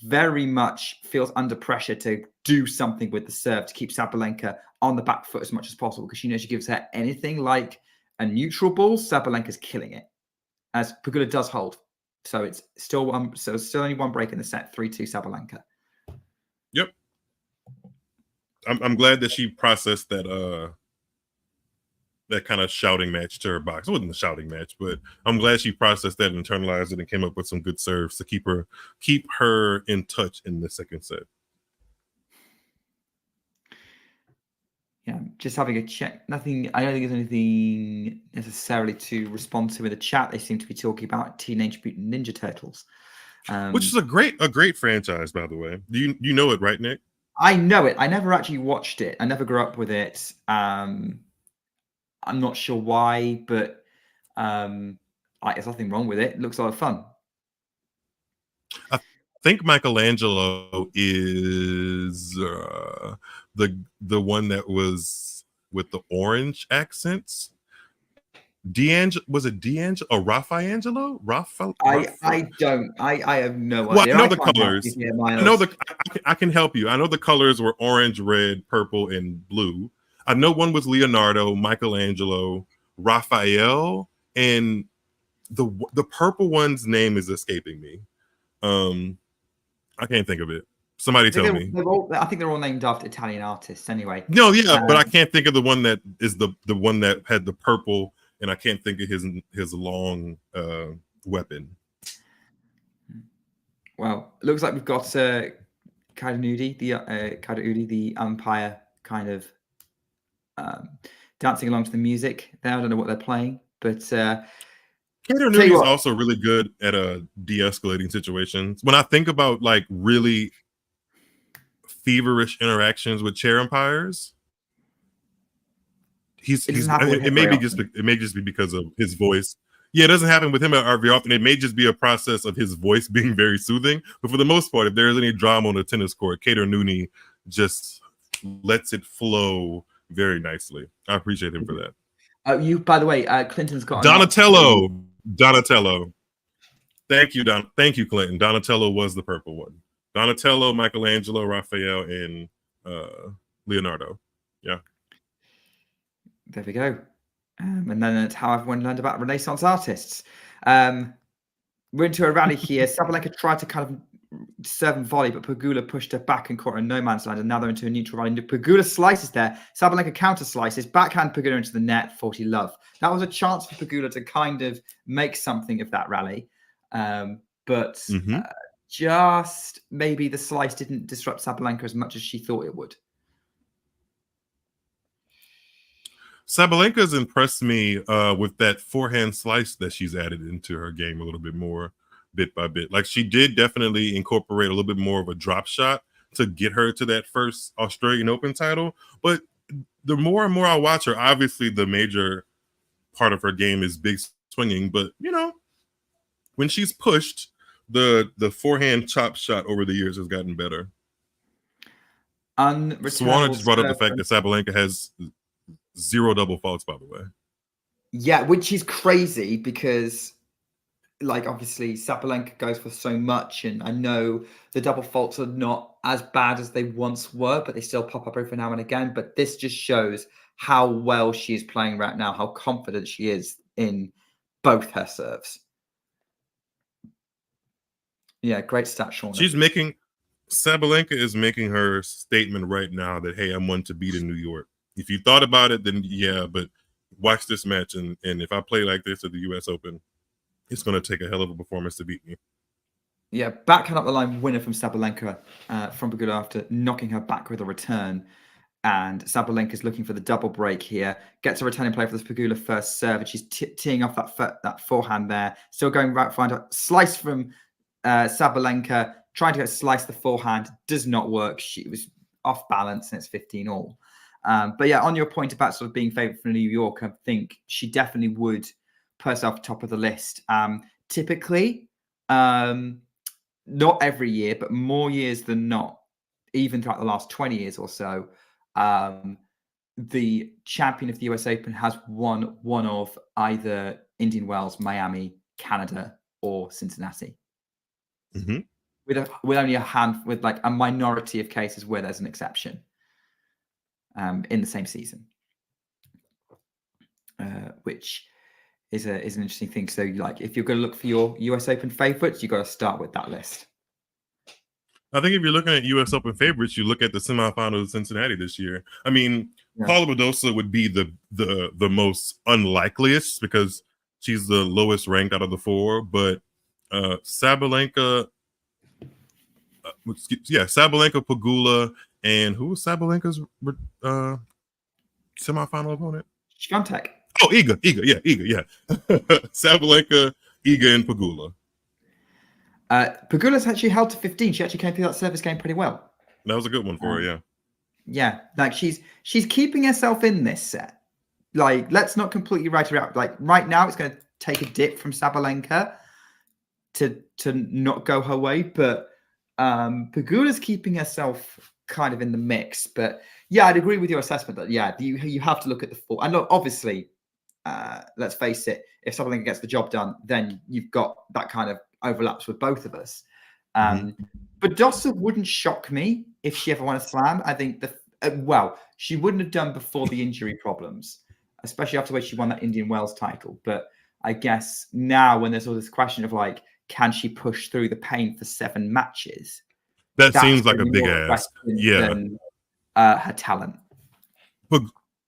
S3: very much feels under pressure to do something with the serve to keep Sabalenka on the back foot as much as possible, because she knows she gives her anything like a neutral ball, Sabalenka's killing it, as Pegula does hold. So it's still only 1 break in the set, 3-2 Sabalenka.
S4: Yep. I'm glad that she processed that that kind of shouting match to her box. It wasn't a shouting match, but I'm glad she processed that, internalized it, and came up with some good serves to keep her in touch in the second set.
S3: Yeah, just having a check. Nothing. I don't think there's anything necessarily to respond to in the chat. They seem to be talking about Teenage Mutant Ninja Turtles,
S4: which is a great franchise, by the way. You know it, right, Nick?
S3: I know it. I never actually watched it. I never grew up with it. I'm not sure why, but there's nothing wrong with it. It looks a lot of fun.
S4: I think Michelangelo is the one that was with the orange accents. Was it D'Angelo or Raffaangelo?
S3: I have no
S4: well,
S3: idea.
S4: I know the colors. I can help you. I know the colors were orange, red, purple, and blue. I know one was Leonardo, Michelangelo, Raphael, and the purple one's name is escaping me. I can't think of it. Somebody tell me.
S3: I think they're all named after Italian artists anyway.
S4: No, yeah, but I can't think of the one that is the one that had the purple, and I can't think of his long weapon.
S3: Well, it looks like we've got Kadanudi, the umpire, kind of dancing along to the music there. I don't know what they're playing, but
S4: Kadanudi is also really good at de-escalating situations. When I think about like really feverish interactions with chair umpires, it may just be because of his voice. Yeah, it doesn't happen with him very often. It may just be a process of his voice being very soothing. But for the most part, if there is any drama on the tennis court, Kadanudi just lets it flow very nicely. I appreciate him for that.
S3: By the way, Clinton's got
S4: Donatello. Thank you, Clinton. Donatello was the purple one. Donatello, Michelangelo, Raphael, and Leonardo. Yeah.
S3: There we go. And then that's how everyone learned about Renaissance artists. We're into a rally here. Sabalenka tried to kind of serve and volley, but Pegula pushed her back and caught her in no man's land, and now they're into a neutral rally. Pegula slices there. Sabalenka counter slices, backhand Pegula into the net, 40 love. That was a chance for Pegula to kind of make something of that rally. But just maybe the slice didn't disrupt Sabalenka as much as she thought it would.
S4: Sabalenka's impressed me with that forehand slice that she's added into her game a little bit more, bit by bit. Like she did definitely incorporate a little bit more of a drop shot to get her to that first Australian Open title. But the more and more I watch her, obviously the major part of her game is big swinging. But, you know, when she's pushed, the forehand chop shot over the years has gotten better. Swana just brought up the fact that Sabalenka has 0 double faults, by the way.
S3: Yeah, which is crazy because, like, obviously Sabalenka goes for so much, and I know the double faults are not as bad as they once were, but they still pop up every now and again. But this just shows how well she is playing right now, how confident she is in both her serves. Yeah, great stat, Sean.
S4: Sabalenka is making her statement right now that, hey, I'm one to beat in New York. If you thought about it, then yeah, but watch this match, and if I play like this at the U.S. Open, it's going to take a hell of a performance to beat me.
S3: Yeah, backhand up the line winner from Sabalenka from Pegula after knocking her back with a return. And Sabalenka's looking for the double break here. Gets a returning play for this Pegula first serve, and she's teeing off that forehand there. Still going right, find a slice from Sabalenka, trying to slice the forehand. Does not work. She was off balance, and it's 15-all. But yeah, on your point about sort of being favourite for New York, I think she definitely would put herself top of the list. Typically, not every year, but more years than not, even throughout the last 20 years or so, the champion of the US Open has won one of either Indian Wells, Miami, Canada, or Cincinnati.
S4: Mm-hmm.
S3: With only with like a minority of cases where there's an exception in the same season, which is an interesting thing. So, like, if you're going to look for your US Open favorites, you got to start with that list.
S4: I think if you're looking at U.S. Open favorites, you look at the semifinals of Cincinnati this year. I mean, yeah. Paula Badosa would be the most unlikeliest because she's the lowest ranked out of the 4. But Sabalenka, Sabalenka, Pegula, and who was Sabalenka's semifinal opponent?
S3: Grunting.
S4: Oh, Iga, yeah. Sabalenka, Iga, and Pegula.
S3: Pegula's actually held to 15. She actually came through that service game pretty well.
S4: That was a good one for her, yeah.
S3: Yeah, like she's keeping herself in this set. Like, let's not completely write her out. Like, right now, it's going to take a dip from Sabalenka to not go her way, but Pegula's keeping herself kind of in the mix. But yeah, I'd agree with your assessment that you have to look at the 4. And look, obviously, let's face it, if Sabalenka gets the job done, then you've got that kind of overlaps with both of us. But Badosa wouldn't shock me if she ever won a slam. I think she wouldn't have done before the injury problems, especially after when she won that Indian Wells title. But I guess now when there's all this question of like, can she push through the pain for 7 matches?
S4: That seems like a big ask. Yeah.
S3: Than, her talent.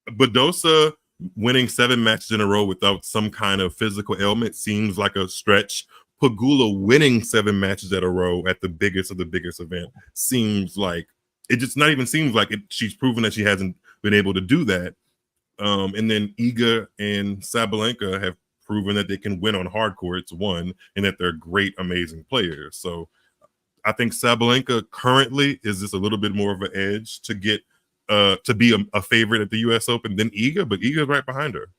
S4: Badosa winning 7 matches in a row without some kind of physical ailment seems like a stretch. Pegula winning 7 matches in a row at the biggest of the biggest event seems like it just not even seems like it. She's proven that she hasn't been able to do that. And then Iga and Sabalenka have proven that they can win on hard courts, one, and that they're great, amazing players. So I think Sabalenka currently is just a little bit more of an edge to get to be a favorite at the U.S. Open than Iga, but Iga's right behind her.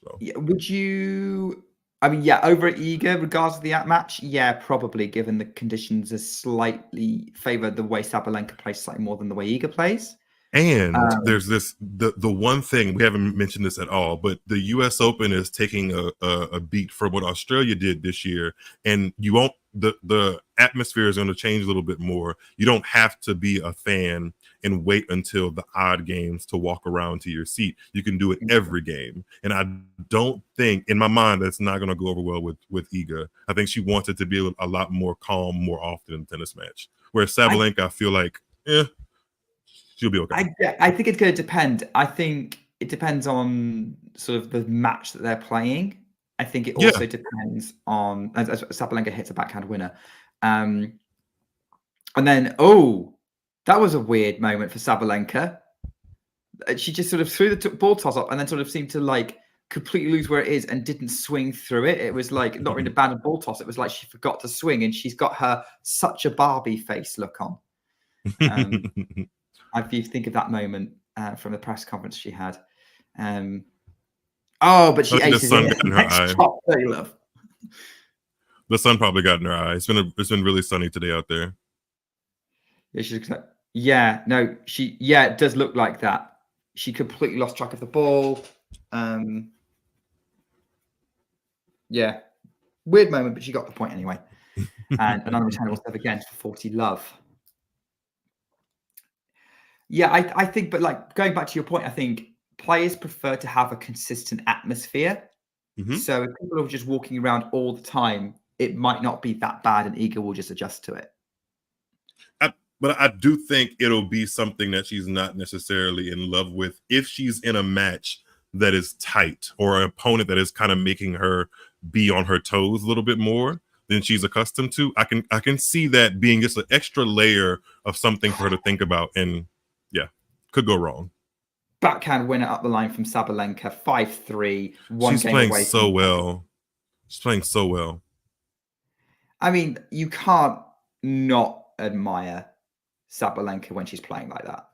S4: So.
S3: Yeah, would you? I mean, yeah, over at Iga, regardless of the match, yeah, probably, given the conditions is slightly favor the way Sabalenka plays slightly more than the way Iga plays.
S4: And there's the one thing, we haven't mentioned this at all, but the U.S. Open is taking a beat from what Australia did this year, and you won't. The atmosphere is going to change a little bit more. You don't have to be a fan and wait until the odd games to walk around to your seat. You can do it every game. And I don't think, in my mind, that's not going to go over well with Iga. I think she wants it to be a lot more calm more often in a tennis match. Whereas Sabalenka, I feel like, she'll be okay.
S3: I think it's going to depend. I think it depends on sort of the match that they're playing. I think it also depends on as Sabalenka hits a backhand winner. And then, that was a weird moment for Sabalenka. She just sort of threw the ball toss up and then sort of seemed to like completely lose where it is and didn't swing through it. It was like not really a bad ball toss. It was like she forgot to swing, and she's got her such a Barbie face look on. If you think of that moment from the press conference she had. But she aces in her eye.
S4: The sun probably got in her eye. It's been really sunny today out there.
S3: Yeah, it does look like that. She completely lost track of the ball. Yeah, weird moment, but she got the point anyway. And an unreturnable serve again for 40 love. Yeah, I think, but like going back to your point, I think players prefer to have a consistent atmosphere. So if people are just walking around all the time, it might not be that bad, and Iga will just adjust to it.
S4: But I do think it'll be something that she's not necessarily in love with if she's in a match that is tight or an opponent that is kind of making her be on her toes a little bit more than she's accustomed to. I can see that being just an extra layer of something for her to think about, and yeah, could go wrong.
S3: Backhand winner up the line from Sabalenka, 5-3.
S4: She's playing so well. She's playing so well.
S3: I mean, you can't not admire Sabalenka when she's playing like that.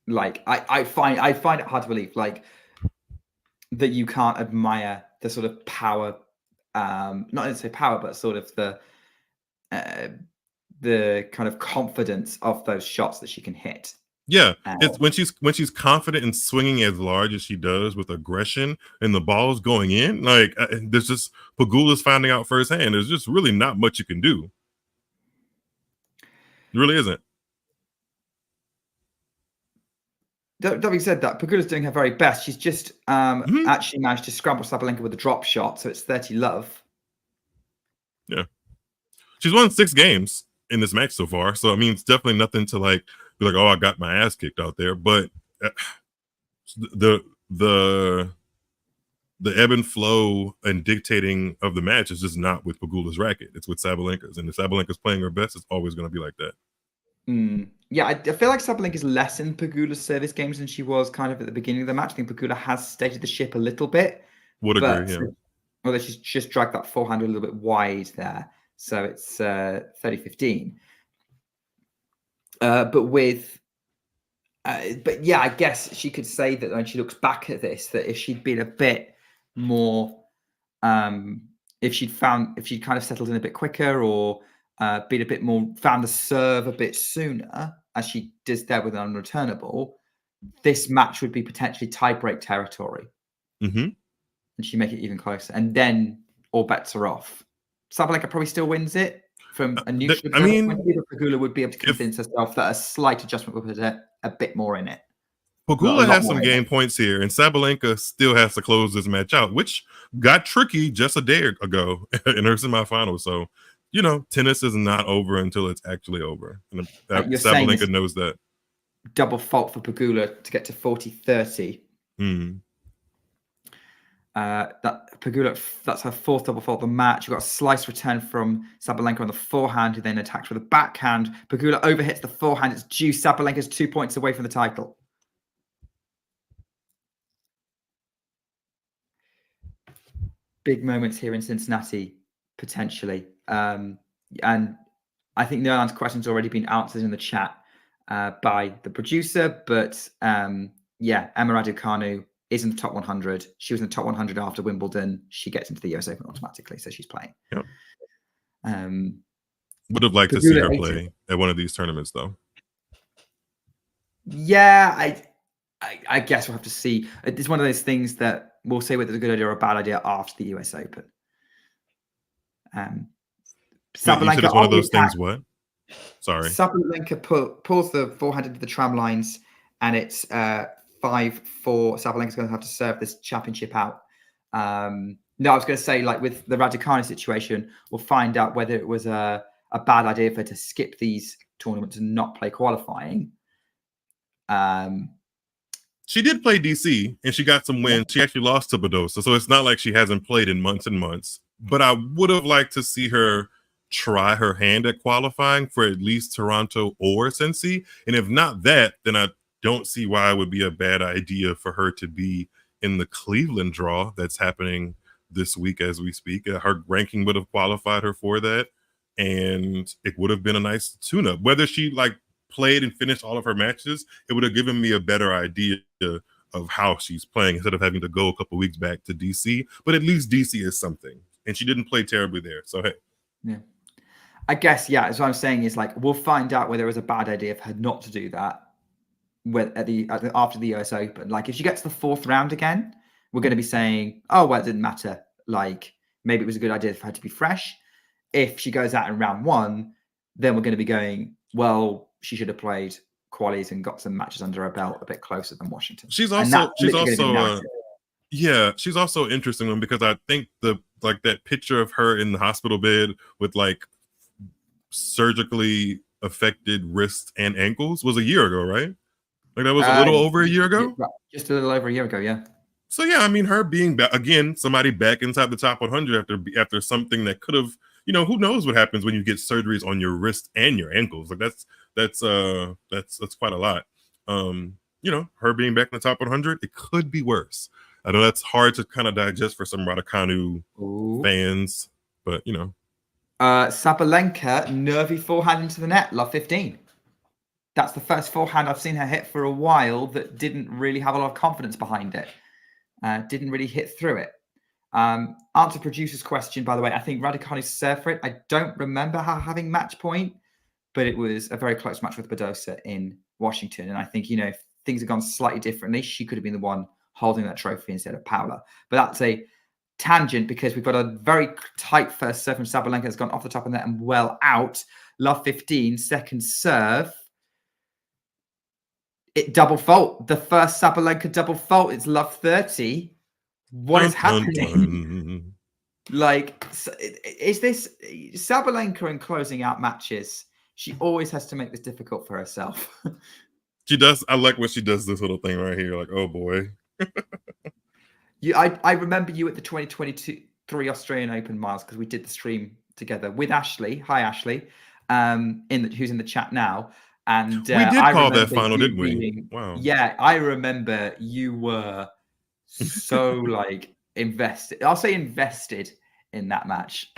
S3: Like I find it hard to believe, like, that you can't admire the sort of power, not necessarily power, but sort of the kind of confidence of those shots that she can hit.
S4: Yeah, it's when she's confident in swinging as large as she does with aggression, and the ball's going in. Like, there's just Pegula's finding out firsthand. There's just really not much you can do. It really isn't.
S3: That being said, that Pegula's doing her very best. She's just actually managed to scramble Sabalenka with a drop shot, so it's 30 love. Yeah,
S4: she's won 6 games in this match so far, so I mean, it's definitely nothing to like be like, oh, I got my ass kicked out there. But the ebb and flow and dictating of the match is just not with Pegula's racket. It's with Sabalenka's, and if Sabalenka's playing her best, it's always going to be like that.
S3: Yeah, I feel like Sabalenka's less in Pegula's service games than she was kind of at the beginning of the match. I think Pegula has steadied the ship a little bit.
S4: Would agree, yeah.
S3: Although she's just dragged that forehand a little bit wide there. So it's 30-15. But yeah, I guess she could say that when she looks back at this, that if she'd been a bit more, if she'd kind of settled in a bit quicker, or been a bit more, found the serve a bit sooner, as she does there with an unreturnable, this match would be potentially tie-break territory. And she make it even closer, and then all bets are off. Sabalenka probably still wins it from a neutral. Pegula would be able to convince herself that a slight adjustment would put a bit more in it.
S4: Pegula has some game points here, and Sabalenka still has to close this match out, which got tricky just a day ago in her semifinal. So, you know, tennis is not over until it's actually over. And Sabalenka knows that.
S3: Double fault for Pegula to get to 40-30. That Pegula, that's her 4th double fault of the match. You've got a slice return from Sabalenka on the forehand, who then attacks with a backhand. Pegula overhits the forehand. It's due. Sabalenka's 2 points away from the title. Big moments here in Cincinnati, potentially. And I think Nerland's question's already been answered in the chat by the producer. But yeah, Emma Raducanu is in the top 100. She was in the top 100 after Wimbledon. She gets into the US Open automatically, so she's playing.
S4: Yep. Would have liked to see her play at one of these tournaments, though.
S3: Yeah, I guess we'll have to see. It's one of those things that we'll say whether it's a good idea or a bad idea after the US Open.
S4: Sabalenka, it's one of those things. What? Sorry.
S3: Sabalenka pulls the forehand into the tram lines, and it's 5-4. Sabalenka's going to have to serve this championship out. No, I was going to say, like with the Raducanu situation, we'll find out whether it was a bad idea for her to skip these tournaments and not play qualifying.
S4: She did play DC, and she got some wins. She actually lost to Badosa, so it's not like she hasn't played in months and months. But I would have liked to see her try her hand at qualifying for at least Toronto or Cincy. And if not that, then I don't see why it would be a bad idea for her to be in the Cleveland draw that's happening this week as we speak. Her ranking would have qualified her for that, and it would have been a nice tune-up. Whether she like played and finished all of her matches, it would have given me a better idea of how she's playing instead of having to go a couple weeks back to DC. But at least DC is something. and she didn't play terribly there. So hey,
S3: yeah, I guess as what I'm saying is like we'll find out whether it was a bad idea for her not to do that after the US Open. Like if she gets the 4th round again, we're going to be saying, oh well, it didn't matter. Like maybe it was a good idea for her to be fresh. If she goes out in round 1, then we're going to be going, well, she should have played qualies and got some matches under her belt a bit closer than Washington.
S4: She's also she's also an interesting one because I think that picture of her in the hospital bed with like surgically affected wrists and ankles was a year ago, right? Like that was a little over a year ago?
S3: Just a little over a year ago, yeah.
S4: So yeah, I mean, her being back again, somebody back inside the top 100 after something that could have, who knows what happens when you get surgeries on your wrist and your ankles? Like that's quite a lot. Her being back in the top 100, it could be worse. I know that's hard to kind of digest for some Raducanu fans, but
S3: Sabalenka, nervy forehand into the net, love 15. That's the first forehand I've seen her hit for a while that didn't really have a lot of confidence behind it. Didn't really hit through it. Answer producer's question, by the way. I think Raducanu's served for it. I don't remember her having match point, but it was a very close match with Badosa in Washington. And I think, if things had gone slightly differently, she could have been the one holding that trophy instead of Paula. But that's a tangent because we've got a very tight first serve from Sabalenka that's gone off the top of the net and well out. Love 15, second serve. It double fault. The first Sabalenka double fault. It's love 30. What is happening? Like, is this Sabalenka in closing out matches? She always has to make this difficult for herself.
S4: She does. I like when she does this little thing right here. Like, oh boy.
S3: I remember you at the 2023 Australian Open, Miles, because we did the stream together with Ashley. Hi, Ashley. Who's in the chat now. And
S4: we did call that final, didn't we? Wow.
S3: Yeah, I remember you were so like invested. I'll say invested in that match.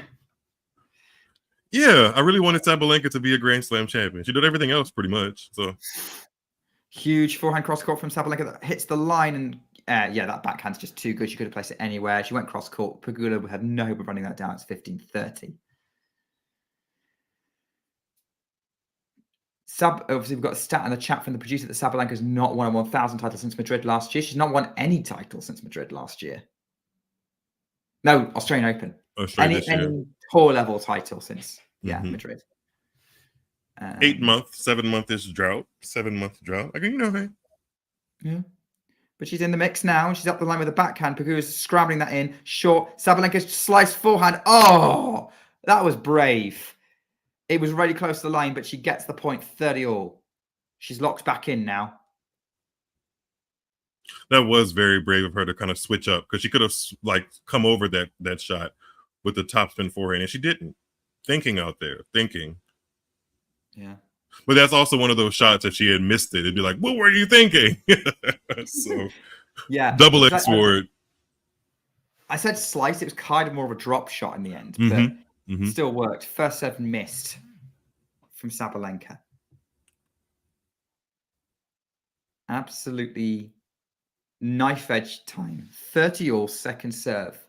S4: Yeah, I really wanted Sabalenka to be a Grand Slam champion. She did everything else pretty much. So
S3: huge forehand cross court from Sabalenka that hits the line, and that backhand's just too good. She could have placed it anywhere. She went cross court. Pegula had no hope of running that down. It's 15-30. Obviously, we've got a stat in the chat from the producer that Sabalenka's not won a 1,000 title since Madrid last year. She's not won any title since Madrid last year. No, Australian Open. Any tour level title since Madrid.
S4: 8-month, 7-month-ish drought. 7-month drought. Hey.
S3: Yeah. But she's in the mix now. She's up the line with a backhand. Pegula's scrambling that in. Short. Sabalenka's sliced forehand. Oh, that was brave. It was really close to the line, but she gets the point 30-all. She's locked back in now.
S4: That was very brave of her to kind of switch up because she could have come over that shot with the topspin forehand, and she didn't. Thinking out there. Yeah. But that's also one of those shots that she had missed it. It'd be like, what were you thinking? So
S3: yeah.
S4: Double-edged sword.
S3: I said slice. It was kind of more of a drop shot in the end, but still worked. First serve missed from Sabalenka. Absolutely knife edge time. 30-all second serve.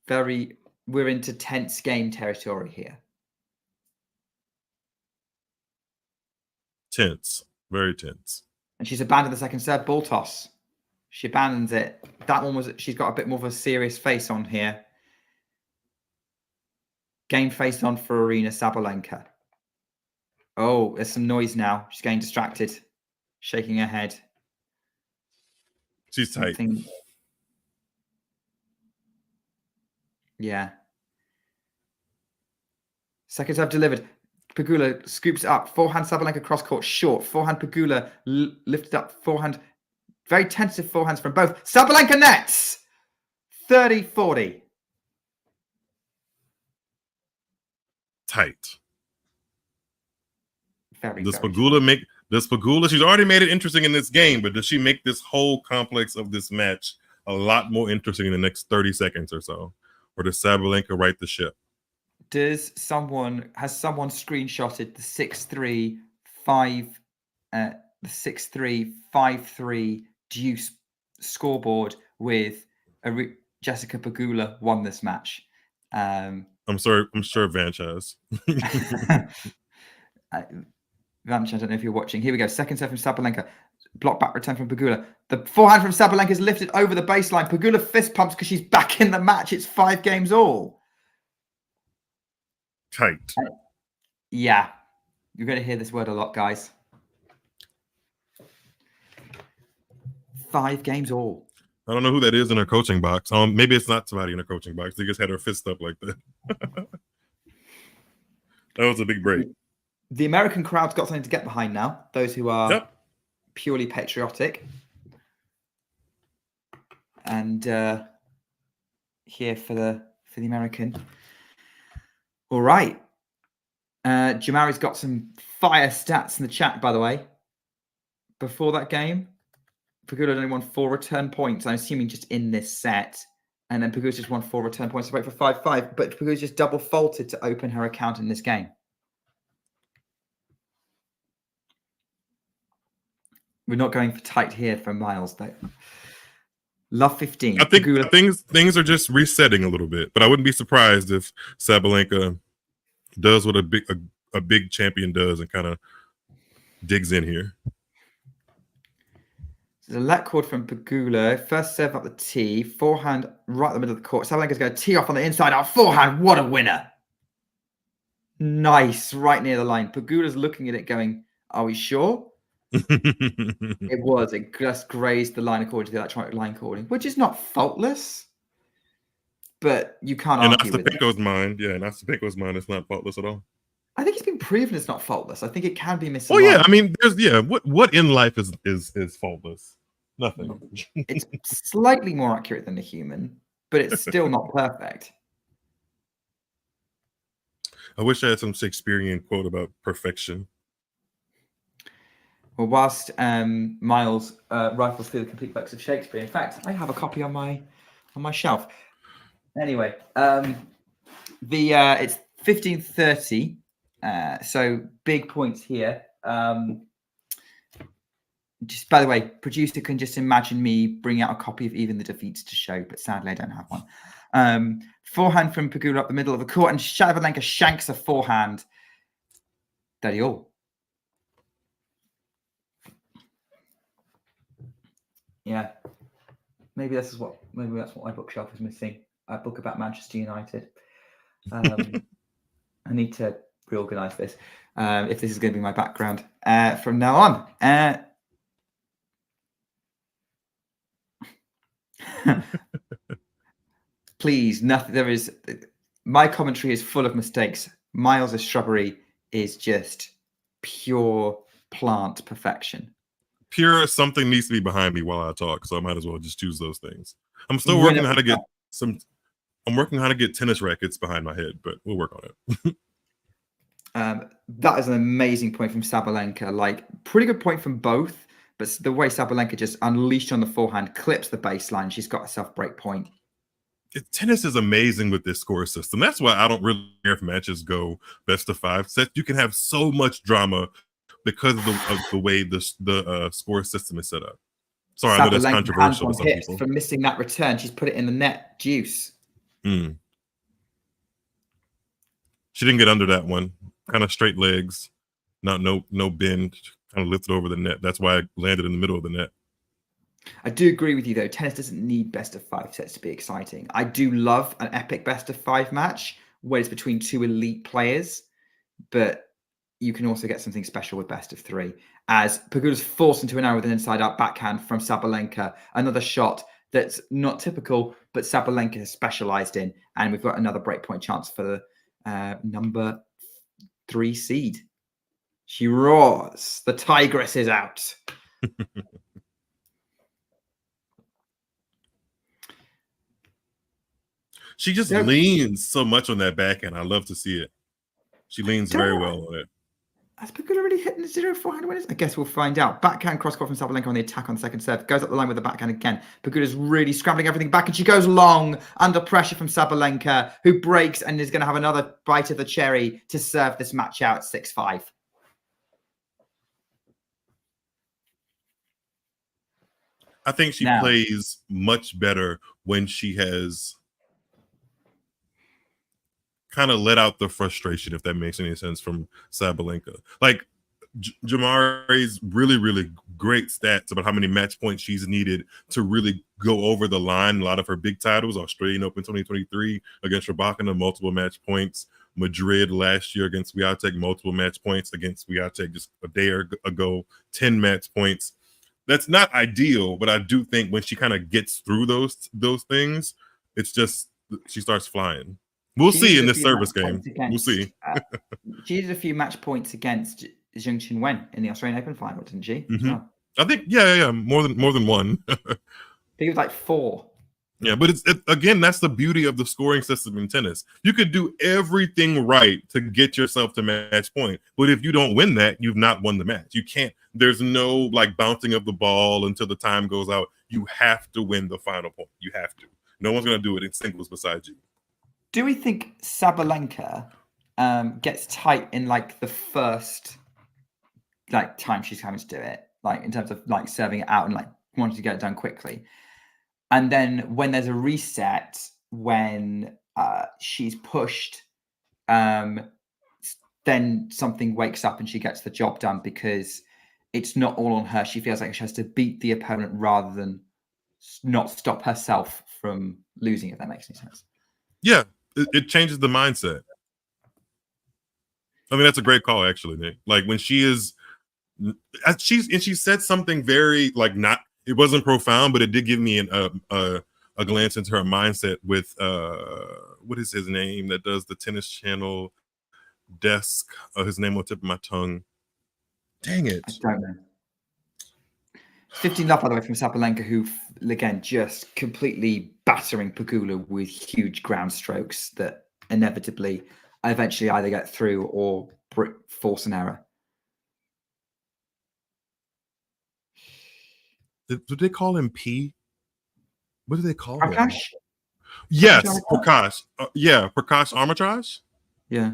S3: We're into tense game territory here.
S4: Tense. Very tense.
S3: And she's abandoned the second serve. Ball toss. She abandons it. That one she's got a bit more of a serious face on here. Game face on for Aryna Sabalenka. Oh, there's some noise now. She's getting distracted. Shaking her head.
S4: She's tight.
S3: Yeah. Second serve delivered. Pegula scoops it up. Forehand Sabalenka cross court short. Forehand Pegula lifted up. Forehand. Very tentative forehands from both. Sabalenka nets. 30-40.
S4: Tight. Does
S3: very
S4: Pegula, she's already made it interesting in this game, but does she make this whole complex of this match a lot more interesting in the next 30 seconds or so? Or does Sabalenka right the ship?
S3: Has someone screenshotted the 6-3 5-3 deuce scoreboard with Jessica Pegula won this match.
S4: I'm sorry. I'm sure Vanch has.
S3: Vanch, I don't know if you're watching. Here we go. Second set from Sabalenka. Block back return from Pegula. The forehand from Sabalenka is lifted over the baseline. Pegula fist pumps because she's back in the match. It's 5 games all.
S4: Tight.
S3: Yeah. You're going to hear this word a lot, guys. 5 games all.
S4: I don't know who that is in her coaching box. Maybe it's not somebody in her coaching box. They just had her fist up like that. That was a big break.
S3: The American crowd's got something to get behind now. Those who are purely patriotic. And here for the American. All right. Jamari's got some fire stats in the chat, by the way. Before that game, Pegula only won 4 return points. I'm assuming just in this set. And then Pegula just won 4 return points to break for 5-5. But Pegula just double faulted to open her account in this game. We're not going for tight here from Miles, though. Love 15.
S4: I think things are just resetting a little bit, but I wouldn't be surprised if Sabalenka does what a big champion does and kind of digs in here.
S3: There's a let cord from Pegula. First serve up the tee. Forehand right in the middle of the court. Sabalenka's going to tee off on the inside. Out forehand. What a winner. Nice. Right near the line. Pegula's looking at it going, are we sure? It was. It just grazed the line according to the electronic line coding, which is not faultless. But you can't argue with it.
S4: Mind. Yeah, and Asapenko's mind, it's not faultless at all.
S3: I think it's been proven it's not faultless. I think it can be misaligned.
S4: Oh yeah, I mean, what in life is faultless? Nothing.
S3: It's slightly more accurate than a human, but it's still not perfect.
S4: I wish I had some Shakespearean quote about perfection.
S3: Well, whilst Miles rifles through the complete works of Shakespeare, in fact, I have a copy on my shelf. Anyway, it's 15:30. So big points here. Just by the way, producer can just imagine me bring out a copy of Even the Defeats to show, but sadly I don't have one. Forehand from Pegula up the middle of the court, and Sabalenka shanks a forehand. 30 all. Yeah, maybe that's what my bookshelf is missing. A book about Manchester United. I need to reorganize this if this is going to be my background from now on. Please, nothing. My commentary is full of mistakes. Miles' shrubbery is just pure plant perfection.
S4: Pure something needs to be behind me while I talk, so I might as well just choose those things. I'm still working on how to get I'm working on how to get tennis rackets behind my head, but we'll work on it.
S3: That is an amazing point from Sabalenka. Like, pretty good point from both, but the way Sabalenka just unleashed on the forehand, clips the baseline. She's got herself break point.
S4: Tennis is amazing with this score system. That's why I don't really care if matches go best of 5 sets. You can have so much drama because of the way the score system is set up. Sorry, I know that's controversial to some people.
S3: For missing that return, she's put it in the net. Juice.
S4: She didn't get under that one. Kind of straight legs, no bend. Kind of lifted over the net. That's why I landed in the middle of the net.
S3: I do agree with you, though. Tennis doesn't need best of 5 sets to be exciting. I do love an epic best of 5 match where it's between 2 elite players, but you can also get something special with best of 3. As Pegula's forced into an error with an inside-out backhand from Sabalenka, another shot that's not typical, but Sabalenka has specialized in, and we've got another breakpoint chance for the number 3 seed. She roars. The tigress is out.
S4: She just leans so much on that backhand. I love to see it. She leans very well on it.
S3: Has Pegula really hit the 0 forehand winners? I guess we'll find out. Backhand cross-court from Sabalenka on the attack on the second serve. Goes up the line with the backhand again. Pegula's really scrambling everything back, and she goes long under pressure from Sabalenka, who breaks and is going to have another bite of the cherry to serve this match out 6-5.
S4: I think she plays much better when she has kind of let out the frustration, if that makes any sense, from Sabalenka. Like Jamari's really, really great stats about how many match points she's needed to really go over the line. A lot of her big titles, Australian Open 2023 against Rybakina, multiple match points. Madrid last year against Swiatek, multiple match points. Against Swiatek just a day ago, 10 match points. That's not ideal, but I do think when she kind of gets through those things, it's just she starts flying. We'll see in this service game. We'll see.
S3: She did a few match points against Zheng Qinwen in the Australian Open final, didn't she?
S4: Mm-hmm. Well? I think, yeah, more than one.
S3: I think it was like 4.
S4: Yeah, but again, that's the beauty of the scoring system in tennis. You could do everything right to get yourself to match point, but if you don't win that, you've not won the match. You can't. There's no like bouncing of the ball until the time goes out. You have to win the final point. You have to. No one's going to do it in singles besides you.
S3: Do we think Sabalenka gets tight in like the first like time she's having to do it, like in terms of like serving it out and like wanting to get it done quickly, and then when there's a reset, when she's pushed, then something wakes up and she gets the job done because it's not all on her. She feels like she has to beat the opponent rather than not stop herself from losing, if that makes any sense.
S4: Yeah, it changes the mindset. I mean, that's a great call, actually, Nick. Like when she said something very like not. It wasn't profound, but it did give me a glance into her mindset with what is his name that does the Tennis Channel desk? His name on the tip of my tongue. Dang it!
S3: I don't know. 15 love, by the way, from Sabalenka, who again just completely battering Pegula with huge ground strokes that inevitably eventually either get through or force an error.
S4: Did they call him P? What do they call him?
S3: Prakash?
S4: Yes, Prakash. Prakash Armitage.
S3: Yeah.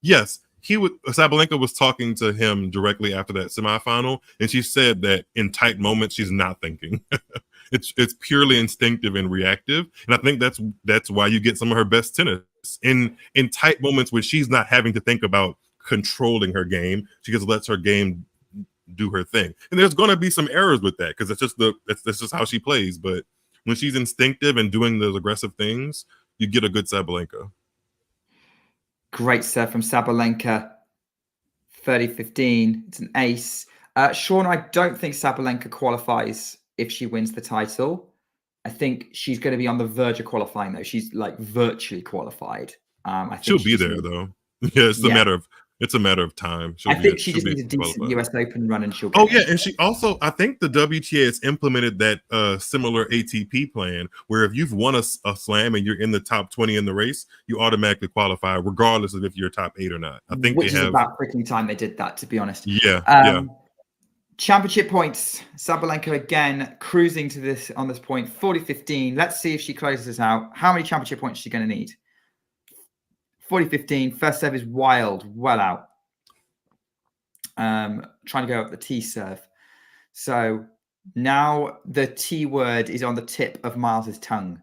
S4: Yes, Sabalenka was talking to him directly after that semifinal, and she said that in tight moments she's not thinking. it's purely instinctive and reactive, and I think that's why you get some of her best tennis in tight moments where she's not having to think about controlling her game. She just lets her game do her thing, and there's going to be some errors with that because that's just how she plays. But when she's instinctive and doing those aggressive things, you get a good Sabalenka.
S3: Great serve from Sabalenka. 30-15. It's an ace. Sean, I don't think Sabalenka qualifies if she wins the title. I think she's going to be on the verge of qualifying, though. She's like virtually qualified. I think
S4: she'll be there, though. Yeah, it's a matter of time.
S3: I think she just needs a decent US Open run and she'll get
S4: yeah, and she also, I think the WTA has implemented that similar ATP plan where if you've won a slam and you're in the top 20 in the race, you automatically qualify regardless of if you're top 8 or not. I think
S3: which is about freaking time they did that, to be honest.
S4: Yeah.
S3: Championship points. Sabalenka again cruising to this on this point. 40-15. Let's see if she closes this out. How many championship points is she going to need? 40-15. First serve is wild. Well out. Trying to go up the T serve. So now the T word is on the tip of Miles's tongue.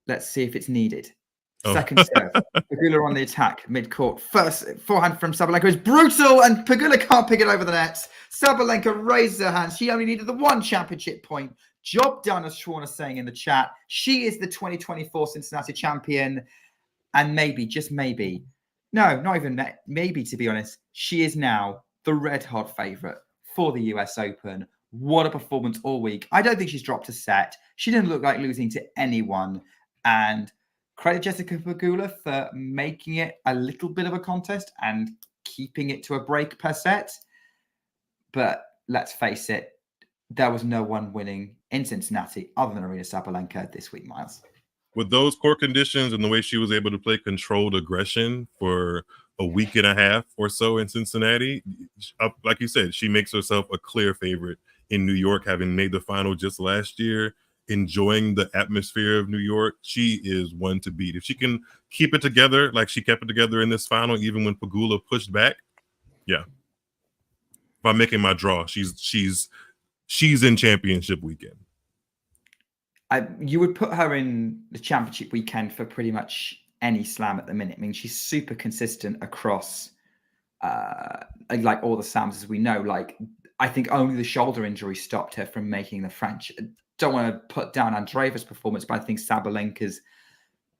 S3: Let's see if it's needed. Second serve. Pegula on the attack, mid-court. First forehand from Sabalenka is brutal, and Pegula can't pick it over the nets. Sabalenka raises her hands. She only needed the 1 championship point. Job done, as Sean is saying in the chat. She is the 2024 Cincinnati champion. And maybe, just maybe, no, not even that, maybe, to be honest, she is now the red-hot favourite for the US Open. What a performance all week. I don't think she's dropped a set. She didn't look like losing to anyone. And credit Jessica Pegula for making it a little bit of a contest and keeping it to a break per set. But let's face it, there was no one winning in Cincinnati other than Aryna Sabalenka this week, Miles.
S4: With those court conditions and the way she was able to play controlled aggression for a week and a half or so in Cincinnati, like you said, she makes herself a clear favorite in New York, having made the final just last year, enjoying the atmosphere of New York. She is one to beat. If she can keep it together like she kept it together in this final, even when Pegula pushed back, yeah. If I'm making my draw, she's she's in championship weekend.
S3: You would put her in the championship weekend for pretty much any slam at the minute. I mean, she's super consistent across like all the slams, as we know. Like, I think only the shoulder injury stopped her from making the French. Don't want to put down Andreeva's performance, but I think Sabalenka's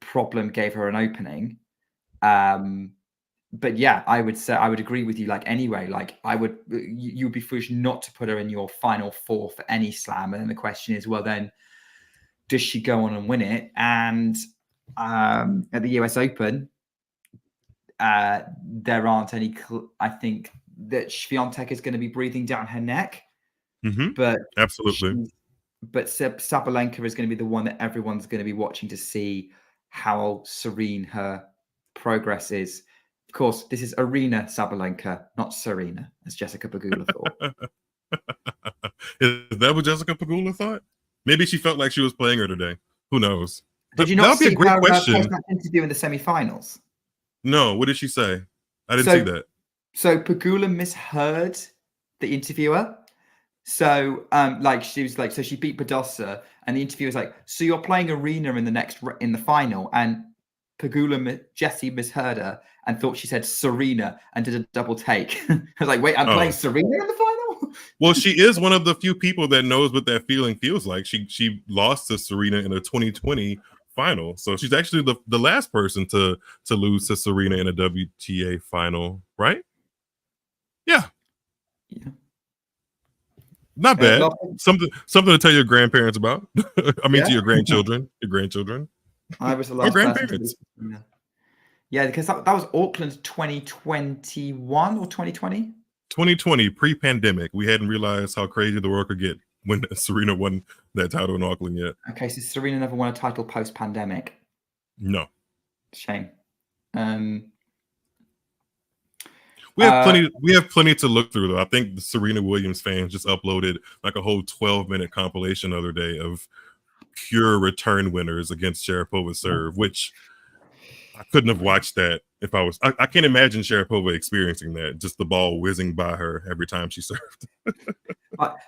S3: problem gave her an opening. But yeah, I would say I would agree with you. Like, anyway, like you would be foolish not to put her in your final four for any slam. And then the question is, well, then does she go on and win it? And at the US Open, there aren't any. I think that Swiatek is going to be breathing down her neck. But
S4: absolutely.
S3: But Sabalenka is going to be the one that everyone's going to be watching to see how serene her progress is. Of course, this is Aryna Sabalenka, not Serena, as Jessica Pegula thought.
S4: Is that what Jessica Pegula thought? Maybe she felt like she was playing her today. Who knows?
S3: Did you not see her post-match interview in the semi-finals?
S4: No. What did she say? I didn't see that.
S3: So Pegula misheard the interviewer. So, she was like, so she beat Badosa, and the interviewer was like, so you're playing Aryna in the final, and Jessie misheard her and thought she said Serena and did a double take. I was like, wait, I'm playing Serena in the final?
S4: Well, she is one of the few people that knows what that feeling feels like. She lost to Serena in a 2020 final, so she's actually the last person to lose to Serena in a WTA final, right? Yeah. Not bad. Something to tell your grandparents about. I mean, to your grandchildren. Your grandchildren.
S3: I was the last grandparents. Yeah, because that was Auckland 2021 or 2020?
S4: 2020, pre-pandemic. We hadn't realized how crazy the world could get when Serena won that title in Auckland yet.
S3: Okay, so Serena never won a title post-pandemic.
S4: No.
S3: Shame.
S4: We have plenty to look through, though. I think the Serena Williams fans just uploaded like a whole 12-minute compilation the other day of pure return winners against Sharapova's serve, which I couldn't have watched that if I was. I can't imagine Sharapova experiencing that, just the ball whizzing by her every time she served.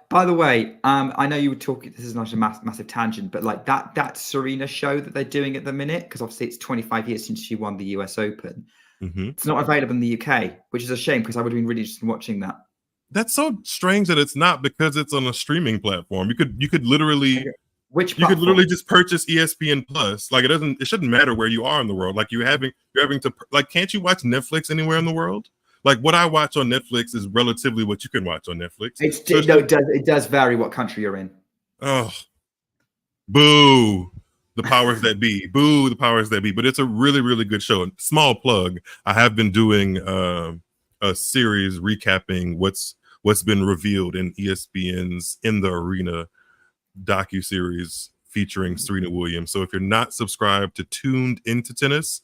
S3: By the way, I know you were talking. This is not a massive tangent, but like that Serena show that they're doing at the minute, because obviously it's 25 years since she won the US Open. It's not available in the UK, which is a shame because I would have been really interested in watching that.
S4: That's so strange that it's not, because it's on a streaming platform. You could literally.
S3: Which
S4: you could literally just purchase ESPN Plus. Like it shouldn't matter where you are in the world. Like you're having to, like, can't you watch Netflix anywhere in the world? Like what I watch on Netflix is relatively what you can watch on Netflix.
S3: It does vary what country you're in.
S4: Oh, boo. The powers that be. Boo, the powers that be. But it's a really, really good show. Small plug. I have been doing a series recapping what's been revealed in ESPN's In the Arena docu-series featuring Serena Williams. So if you're not subscribed to Tuned Into Tennis,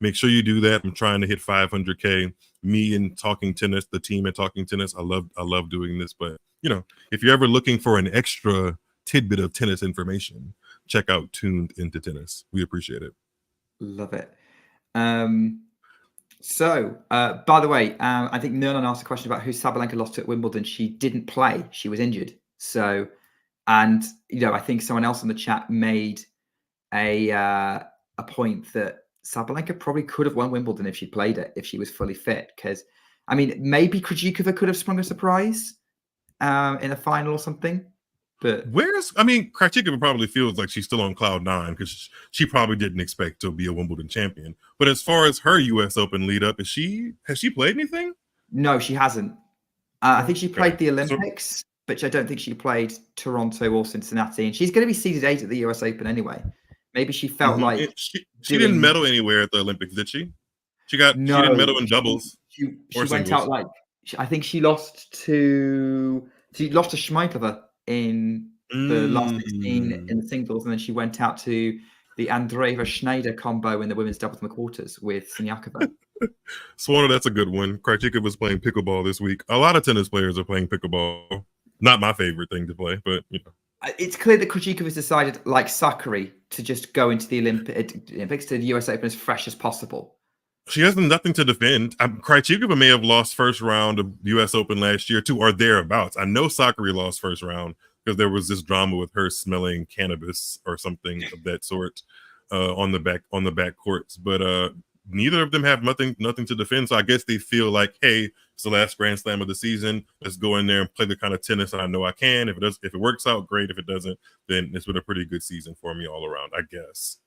S4: make sure you do that. I'm trying to hit 500K. Me and Talking Tennis, the team at Talking Tennis. I love doing this. But if you're ever looking for an extra tidbit of tennis information, check out Tuned Into Tennis. We appreciate it.
S3: Love it. So by the way, I think Nerlin asked a question about who Sabalenka lost to at Wimbledon. She didn't play. She was injured. So, and I think someone else in the chat made a point that Sabalenka probably could have won Wimbledon if she played it, if she was fully fit. Because, I mean, maybe Krejcikova could have sprung a surprise in a final or something. But
S4: Krejcikova probably feels like she's still on cloud 9 because she probably didn't expect to be a Wimbledon champion. But as far as her U.S. Open lead up, has she played anything?
S3: No, she hasn't. I think she played the Olympics, but I don't think she played Toronto or Cincinnati. And she's going to be seeded 8 at the US Open anyway. Maybe she felt like
S4: she didn't medal anywhere at the Olympics, did she? She didn't medal in doubles.
S3: She went out I think she lost to Schmeichler in the last 16 in the singles, and then she went out to the Andreeva Schneider combo in the women's doubles in the quarters with Siniakova.
S4: Swanner, that's a good one. Krejcikova was playing pickleball this week. A lot of tennis players are playing pickleball. Not my favorite thing to play, but
S3: It's clear that Krejcikova has decided, like Sakari, to just go into the Olympics, to the US Open as fresh as possible.
S4: She has nothing to defend. Krejcikova may have lost first round of U.S. Open last year too, or thereabouts. I know Sakari lost first round because there was this drama with her smelling cannabis or something of that sort on the back courts. But neither of them have nothing to defend. So I guess they feel like, hey, it's the last Grand Slam of the season. Let's go in there and play the kind of tennis that I know I can. If it works out, great. If it doesn't, then it's been a pretty good season for me all around, I guess.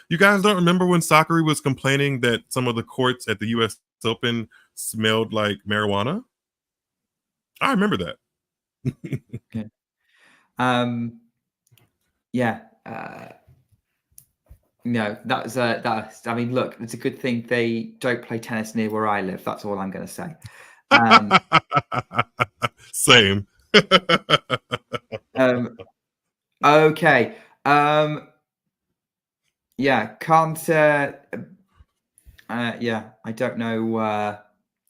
S4: You guys don't remember when Sakari was complaining that some of the courts at the U.S. Open smelled like marijuana? I remember that.
S3: Okay. No, that's I mean, look, it's a good thing they don't play tennis near where I live. That's all I'm going to say.
S4: Same.
S3: Okay. Yeah, can't. Yeah, I don't know.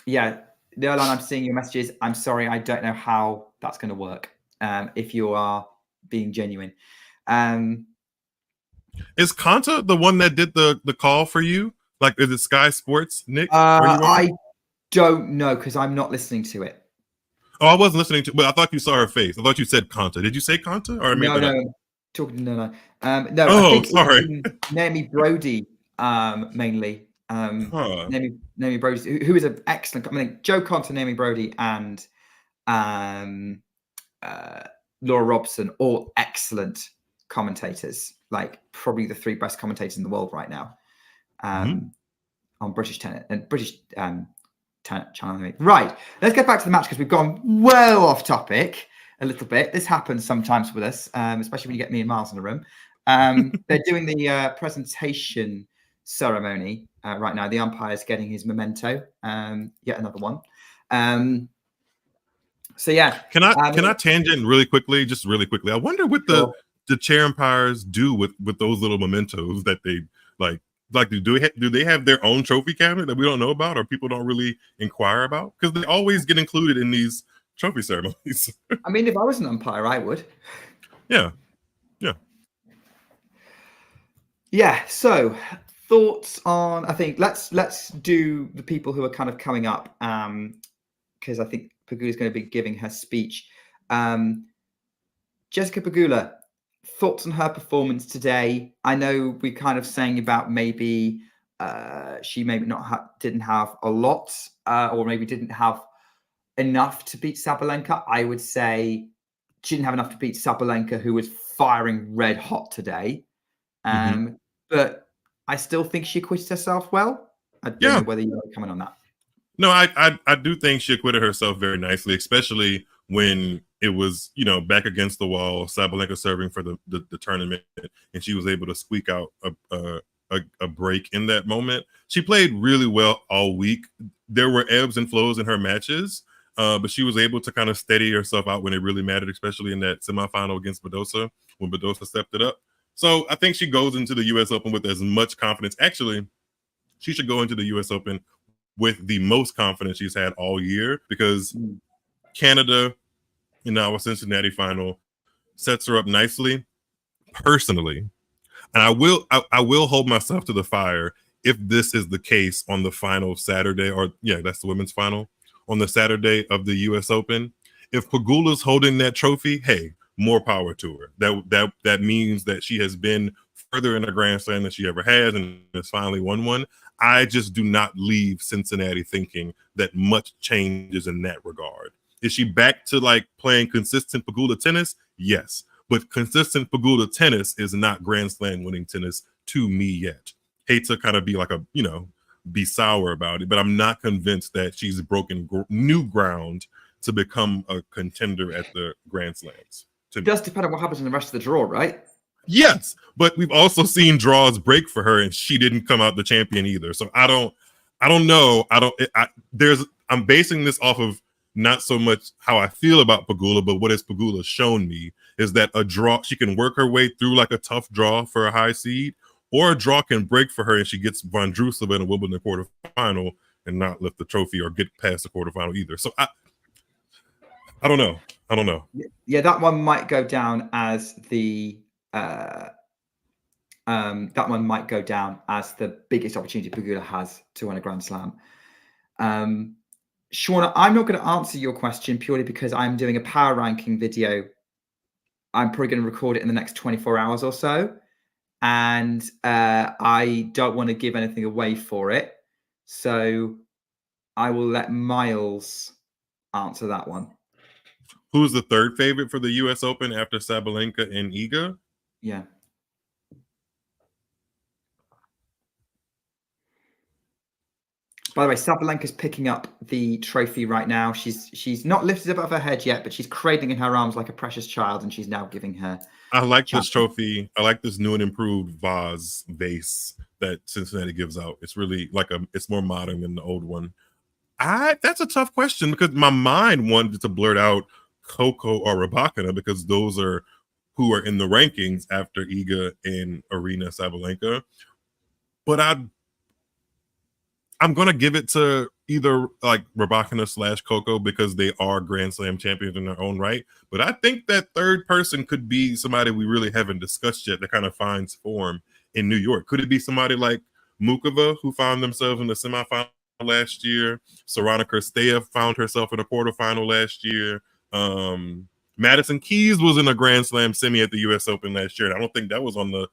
S3: Yeah, Nolan, I'm seeing your messages. I'm sorry, I don't know how that's going to work. If you are being genuine.
S4: Is Kanta the one that did the call for you? Like, is it Sky Sports, Nick?
S3: I don't know because I'm not listening to it.
S4: Oh, I wasn't listening to, but I thought you saw her face. I thought you said Kanta. Did you say Kanta? Or
S3: No. Talking no. No,
S4: oh,
S3: I think
S4: sorry.
S3: Naomi Brody, mainly. Naomi Brody, who is an excellent. I mean, Joe Conter, Naomi Brody, and Laura Robson, all excellent commentators. Like probably the 3 best commentators in the world right now, on British tennis and British channel. Right, let's get back to the match because we've gone well off topic. A little bit. This happens sometimes with us, especially when you get me and Miles in the room. They're doing the presentation ceremony right now. The umpire's getting his memento. Yet another one. So yeah.
S4: Can I tangent really quickly? Just really quickly. I wonder what the chair umpires do with those little mementos that they like. Like, do they have their own trophy cabinet that we don't know about or people don't really inquire about? Because they always get included in these trophy ceremonies.
S3: I mean, if I was an umpire, I would.
S4: Yeah.
S3: So, thoughts on? I think let's do the people who are kind of coming up, because I think Pegula is going to be giving her speech. Jessica Pegula, thoughts on her performance today? I know we're kind of saying about maybe she maybe didn't have a lot, or maybe didn't have enough to beat Sabalenka. I would say she didn't have enough to beat Sabalenka, who was firing red hot today. But I still think she acquitted herself well. I don't know whether you want to comment on that.
S4: No, I do think she acquitted herself very nicely, especially when it was, back against the wall, Sabalenka serving for the tournament, and she was able to squeak out a break in that moment. She played really well all week. There were ebbs and flows in her matches, but she was able to kind of steady herself out when it really mattered, especially in that semifinal against Badosa, when Badosa stepped it up. So I think she goes into the U.S. Open with as much confidence. Actually, she should go into the U.S. Open with the most confidence she's had all year, because Canada in our Cincinnati final sets her up nicely, personally. And I will hold myself to the fire if this is the case on the final Saturday, that's the women's final, on the Saturday of the U.S. Open. If Pegula's holding that trophy, hey, more power to her. That means that she has been further in a Grand Slam than she ever has and has finally won one. I just do not leave Cincinnati thinking that much changes in that regard. Is she back to like playing consistent Pegula tennis? Yes. But consistent Pegula tennis is not Grand Slam winning tennis to me yet. Hate to kind of be like be sour about it, but I'm not convinced that she's broken new ground to become a contender at the Grand Slams.
S3: It does depend on what happens in the rest of the draw, right?
S4: Yes, but we've also seen draws break for her, and she didn't come out the champion either. So I don't know. I'm basing this off of not so much how I feel about Pegula, but what has Pegula shown me is that a draw, she can work her way through like a tough draw for a high seed, or a draw can break for her and she gets Vondrousova in a Wimbledon quarterfinal and not lift the trophy or get past the quarterfinal either. So I don't know. Yeah,
S3: that one might go down as the that one might go down as the biggest opportunity Pegula has to win a Grand Slam. Shauna, I'm not going to answer your question purely because I'm doing a power ranking video. I'm probably going to record it in the next 24 hours or so. And I don't want to give anything away for it. So I will let Miles answer that one.
S4: Who's the third favorite for the U.S. Open after Sabalenka and Iga?
S3: Yeah. By the way, Sabalenka's picking up the trophy right now. She's not lifted above her head yet, but she's cradling in her arms like a precious child, and she's now giving her.
S4: I like this trophy. I like this new and improved vase that Cincinnati gives out. It's really it's more modern than the old one. That's a tough question because my mind wanted to blurt out Coco or Rybakina because those are who are in the rankings after Iga and Aryna Sabalenka. But I'm gonna give it to either like Rybakina / Coco because they are Grand Slam champions in their own right. But I think that third person could be somebody we really haven't discussed yet that kind of finds form in New York. Could it be somebody like Mukova, who found themselves in the semifinal last year? Sorana Cirstea found herself in a quarterfinal last year. Madison Keys was in a Grand Slam semi at the U.S. Open last year. And I don't think that was on the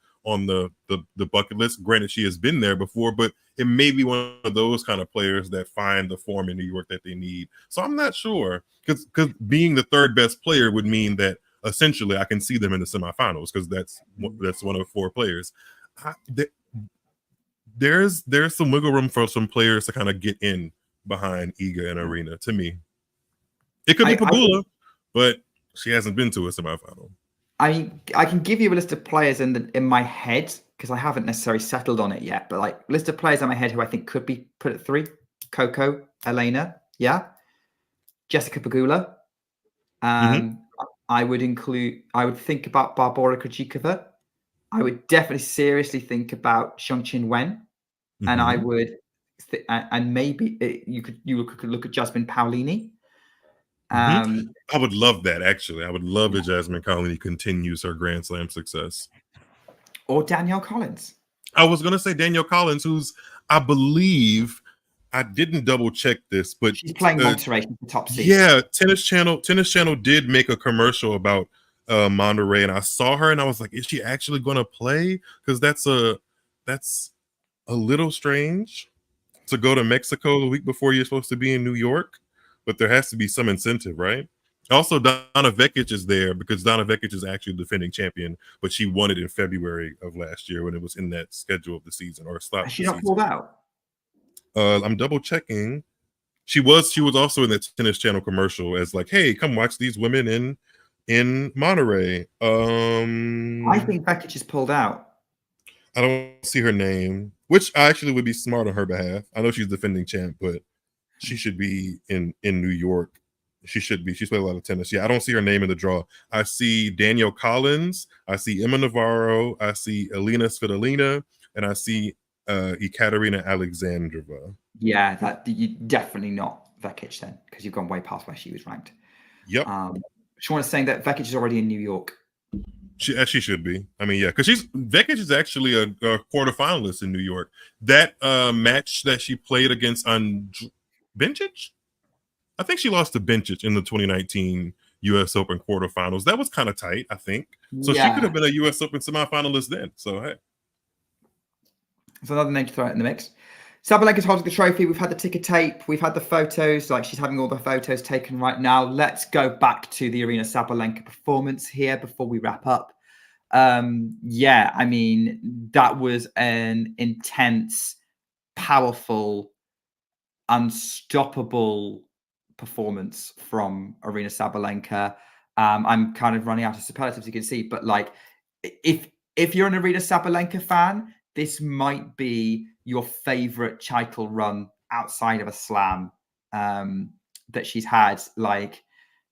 S4: bucket list. Granted, she has been there before, but it may be one of those kind of players that find the form in New York that they need. So I'm not sure because being the third best player would mean that essentially I can see them in the semifinals because that's one of 4 players. There's some wiggle room for some players to kind of get in behind Iga and Aryna. To me, it could be Pegula, but she hasn't been to a semifinal.
S3: I can give you a list of players in my head because I haven't necessarily settled on it yet. But like list of players in my head who I think could be put at 3: Coco, Elena, Jessica Pegula. I would think about Barbora Krejcikova. I would definitely seriously think about Xiangqin Wen, and I would, and maybe you could look at Jasmine Paolini.
S4: I would love that, actually. I would love if Jasmine Paolini continues her Grand Slam success.
S3: Or Danielle Collins.
S4: I was going to say Danielle Collins, who's, I believe, I didn't double check this, but
S3: she's playing Monterey for top seed.
S4: Yeah, Tennis Channel did make a commercial about Monterey, and I saw her, and I was like, is she actually going to play? Because that's a little strange to go to Mexico the week before you're supposed to be in New York. But there has to be some incentive, right? Also, Donna Vekic is there because Donna Vekic is actually the defending champion, but she won it in February of last year when it was in that schedule of the season or stop.
S3: Has she not pulled out?
S4: I'm double checking. She was also in that Tennis Channel commercial as like, hey, come watch these women in Monterey.
S3: I think Vekic is pulled out.
S4: I don't see her name, which I actually would be smart on her behalf. I know she's defending champ, but she should be in New York. She should be. She's played a lot of tennis. Yeah, I don't see her name in the draw. I see Danielle Collins. I see Emma Navarro. I see Elena Svitolina. And I see Ekaterina Alexandrova.
S3: Yeah, that you definitely not Vekic then, because you've gone way past where she was ranked.
S4: Yep.
S3: Sean is saying that Vekic is already in New York.
S4: She should be. I mean, yeah, because Vekic is actually a quarterfinalist in New York. That match that she played against Bencic? I think she lost to Bencic in the 2019 U.S. Open quarterfinals. That was kind of tight, I think. So she could have been a U.S. Open semifinalist then. So, hey.
S3: It's another name to throw out in the mix. Sabalenka's holding the trophy. We've had the ticker tape. We've had the photos. Like, she's having all the photos taken right now. Let's go back to the Aryna Sabalenka performance here before we wrap up. Yeah, I mean, that was an intense, powerful, unstoppable performance from Aryna Sabalenka. I'm kind of running out of superlatives, you can see, but like, if you're an Aryna Sabalenka fan, this might be your favorite title run outside of a slam that she's had. Like,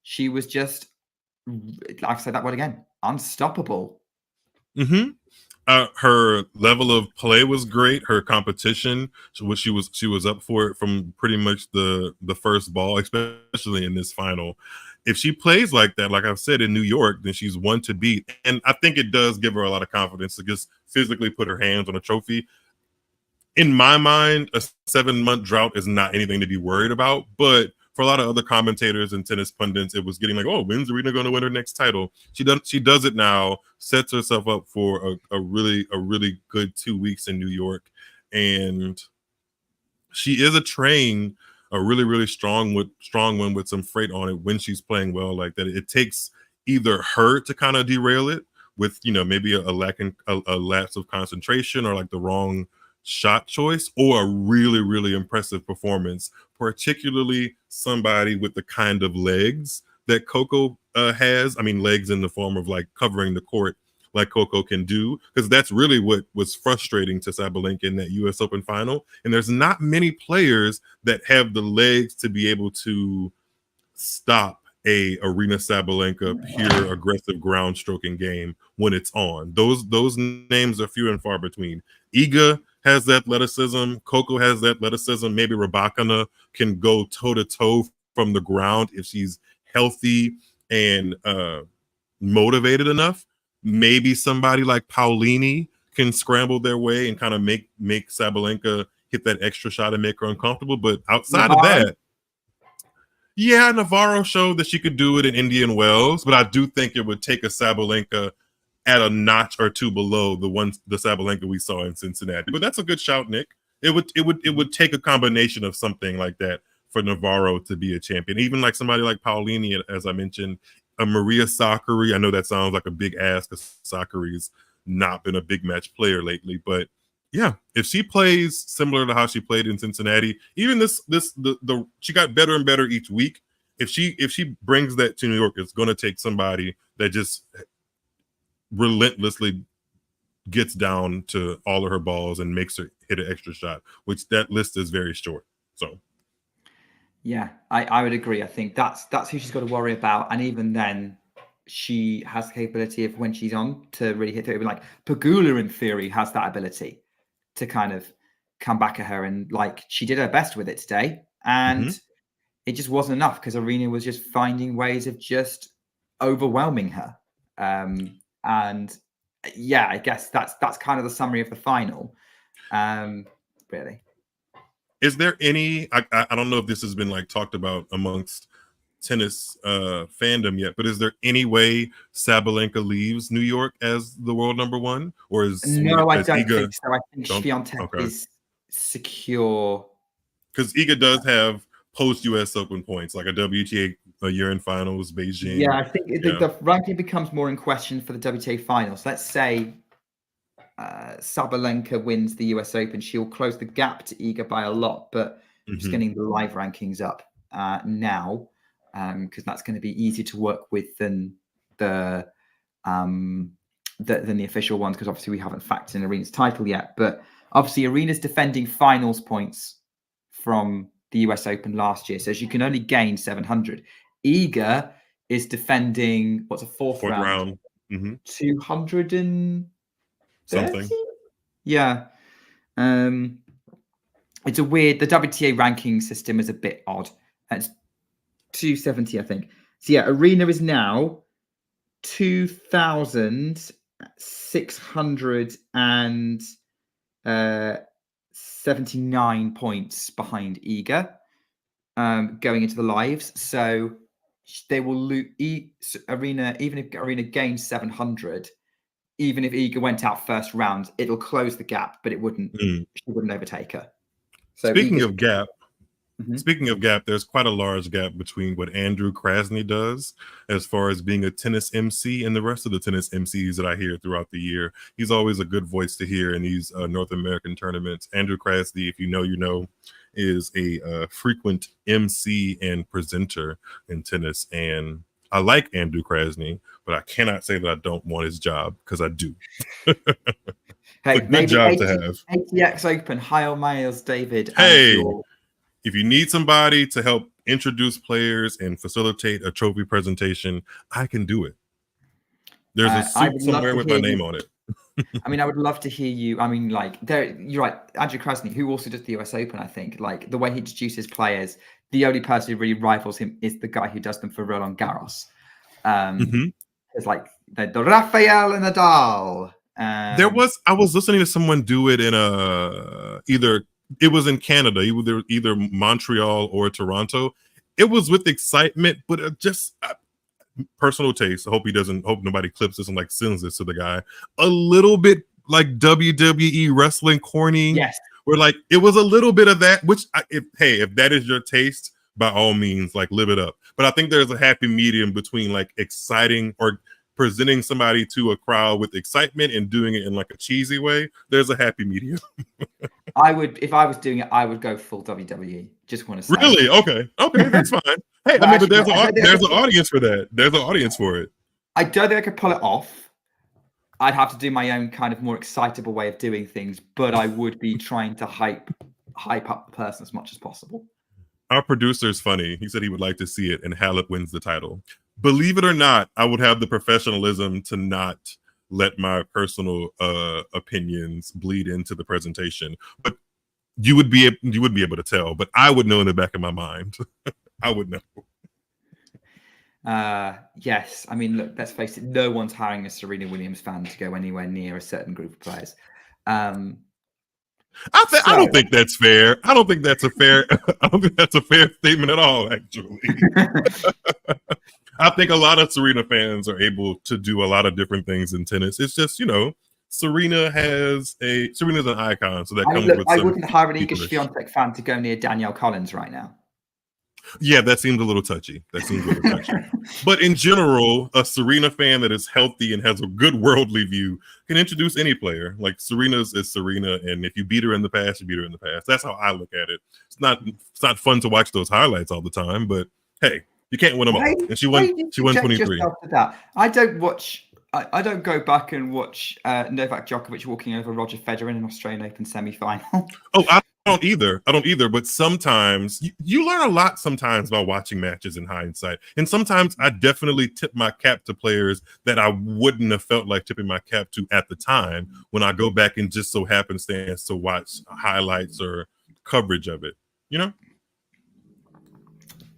S3: she was just, I've said that word again, unstoppable.
S4: Her level of play was great. Her competition, which she was up for it from pretty much the first ball, especially in this final. if she plays like that, like I've said in New York, then she's one to beat. And I think it does give her a lot of confidence to just physically put her hands on a trophy. In my mind, a 7-month drought is not anything to be worried about. But for a lot of other commentators and tennis pundits, it was getting like, oh, when's Aryna going to win her next title? She does it now, sets herself up for a really good 2 weeks in New York. And she is a really strong one with some freight on it when she's playing well like that. It takes either her to kind of derail it with, maybe a lapse of concentration or like the wrong shot choice, or a really impressive performance, particularly somebody with the kind of legs that Coco has. I mean, legs in the form of like covering the court like Coco can do, because that's really what was frustrating to Sabalenka in that US Open final. And there's not many players that have the legs to be able to stop a Aryna Sabalenka pure aggressive ground stroking game when it's on. Those names are few and far between. Iga has the athleticism. Coco has the athleticism. Maybe Rybakina can go toe-to-toe from the ground if she's healthy and motivated enough. Maybe somebody like Paulini can scramble their way and kind of make Sabalenka hit that extra shot and make her uncomfortable. But outside of that, yeah, Navarro showed that she could do it in Indian Wells, but I do think it would take a Sabalenka at a notch or two below the Sabalenka we saw in Cincinnati. But that's a good shout, Nick. It would take a combination of something like that for Navarro to be a champion. Even like somebody like Paulini, as I mentioned, a Maria Sakkari. I know that sounds like a big ask because Sakkari's not been a big match player lately, but yeah, if she plays similar to how she played in Cincinnati, even she got better and better each week. If she brings that to New York, it's going to take somebody that just relentlessly gets down to all of her balls and makes her hit an extra shot, which that list is very short. So
S3: yeah, I would agree. I think that's who she's got to worry about. And even then, she has the capability of, when she's on, to really hit it. Like Pegula, in theory, has that ability to kind of come back at her. And like, she did her best with it today. And it just wasn't enough because Aryna was just finding ways of just overwhelming her. And yeah, I guess that's kind of the summary of the final. Really.
S4: Is there any, I don't know if this has been like talked about amongst tennis fandom yet, but is there any way Sabalenka leaves New York as the world number one? Or I don't
S3: think so. I think Swiatek is secure.
S4: Because Iga does have post-US Open points, like a WTA year-end finals, Beijing.
S3: Yeah, I think the ranking becomes more in question for the WTA finals. Let's say Sabalenka wins the US Open, she'll close the gap to Iga by a lot, but just getting the live rankings up now, because that's going to be easier to work with than the official ones, because obviously we haven't factored in Aryna's title yet. But obviously Aryna's defending finals points from the US Open last year, so she can only gain 700. Iga is defending what's a fourth round. 200 and something. Yeah. It's a weird, the WTA ranking system is a bit odd. It's 270, I think. So yeah, Aryna is now 2,679 points behind Iga going into the lives. So they will lose Aryna, even if Aryna gains 700, even if Iga went out first round, it'll close the gap, but it wouldn't. She wouldn't overtake her. So
S4: speaking of gap, there's quite a large gap between what Andrew Krasny does as far as being a tennis MC and the rest of the tennis MCs that I hear throughout the year. He's always a good voice to hear in these North American tournaments. Andrew Krasny, if you know, is a frequent MC and presenter in tennis, and I like Andrew Krasny, but I cannot say that I don't want his job, because I do.
S3: Hey,
S4: good job to have.
S3: ATX Open, Hyle Miles, David.
S4: Hey, if you need somebody to help introduce players and facilitate a trophy presentation, I can do it. There's a suit somewhere with my name on it.
S3: I mean, I would love to hear you. I mean, like, you're right. Andrew Krasny, who also does the US Open, I think, like the way he introduces players, the only person who really rivals him is the guy who does them for Roland Garros. It's like the Rafael and Nadal.
S4: I was listening to someone do it in it was in Canada, either Montreal or Toronto. It was with excitement, but just personal taste. I hope nobody clips this and like sends this to the guy. A little bit like WWE wrestling corny.
S3: Yes.
S4: Where like it was a little bit of that, which if that is your taste, by all means, like live it up. But I think there's a happy medium between like exciting or presenting somebody to a crowd with excitement and doing it in like a cheesy way. There's a happy medium.
S3: If I was doing it, I would go full WWE. Just want to say.
S4: Really? Okay, that's fine. Hey, I mean, but there's an audience for that. There's an audience for it.
S3: I don't think I could pull it off. I'd have to do my own kind of more excitable way of doing things, but I would be trying to hype up the person as much as possible.
S4: Our producer is funny. He said he would like to see it, and Halep wins the title. Believe it or not, I would have the professionalism to not let my personal opinions bleed into the presentation. But you would be able to tell. But I would know in the back of my mind. I would know.
S3: Yes. I mean, look, let's face it. No one's hiring a Serena Williams fan to go anywhere near a certain group of players.
S4: I don't think that's fair. I don't think that's a fair statement at all, actually. I think a lot of Serena fans are able to do a lot of different things in tennis. It's just, Serena's an icon, so that comes with
S3: I wouldn't hire an Iga Świątek fan to go near Danielle Collins right now.
S4: Yeah, that seems a little touchy. But in general, a Serena fan that is healthy and has a good worldly view can introduce any player. Like Serena's is Serena, and if you beat her in the past, you beat her in the past. That's how I look at it. It's not fun to watch those highlights all the time, but hey, you can't win them all. And she won 23.
S3: I don't go back and watch Novak Djokovic walking over Roger Federer in an Australian Open semi-final.
S4: Oh, I don't either. But sometimes you learn a lot sometimes by watching matches in hindsight. And sometimes I definitely tip my cap to players that I wouldn't have felt like tipping my cap to at the time when I go back and just so happenstance to watch highlights or coverage of it.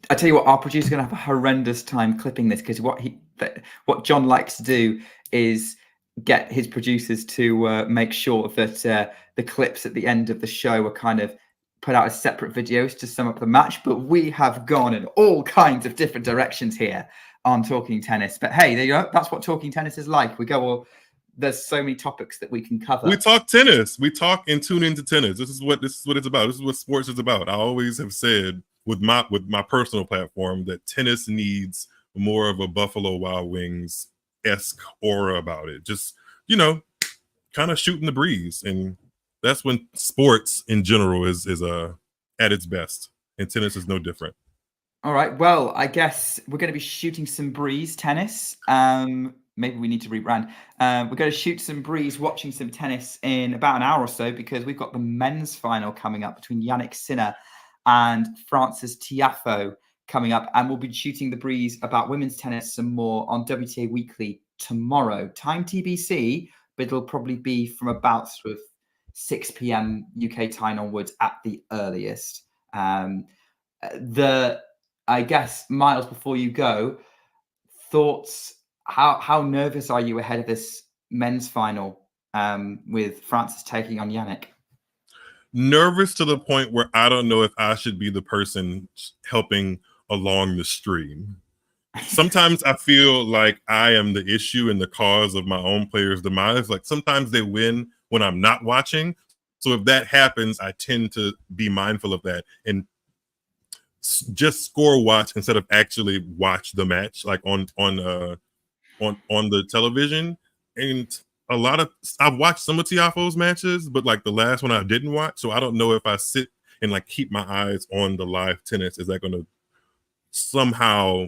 S3: I tell you what, our producer's going to have a horrendous time clipping this because what John likes to do is get his producers to make sure that the clips at the end of the show are kind of put out as separate videos to sum up the match. But we have gone in all kinds of different directions here on Talking Tennis. But hey, there you go. That's what Talking Tennis is like. We go, well, there's so many topics that we can cover.
S4: We talk tennis. We talk and tune into tennis. This is what it's about. This is what sports is about. I always have said with my personal platform that tennis needs more of a Buffalo Wild Wings-esque aura about it. Just, kind of shooting the breeze. And that's when sports in general is at its best. And tennis is no different.
S3: All right. Well, I guess we're going to be shooting some breeze tennis. Maybe we need to rebrand. We're going to shoot some breeze watching some tennis in about an hour or so because we've got the men's final coming up between Yannick Sinner and Frances Tiafoe coming up. And we'll be shooting the breeze about women's tennis some more on WTA Weekly tomorrow. Time TBC, but it'll probably be from about sort of 6 p.m. UK time onwards at the earliest. I guess, Miles, before you go, thoughts, how nervous are you ahead of this men's final with Frances taking on Yannick?
S4: Nervous to the point where I don't know if I should be the person helping along the stream. Sometimes I feel like I am the issue and the cause of my own players' demise. Like sometimes they win when I'm not watching. So if that happens, I tend to be mindful of that and just score watch instead of actually watch the match, like on the television. And I've watched some of Tiafoe's matches, but like the last one I didn't watch. So I don't know if I sit and like keep my eyes on the live tennis, is that going to somehow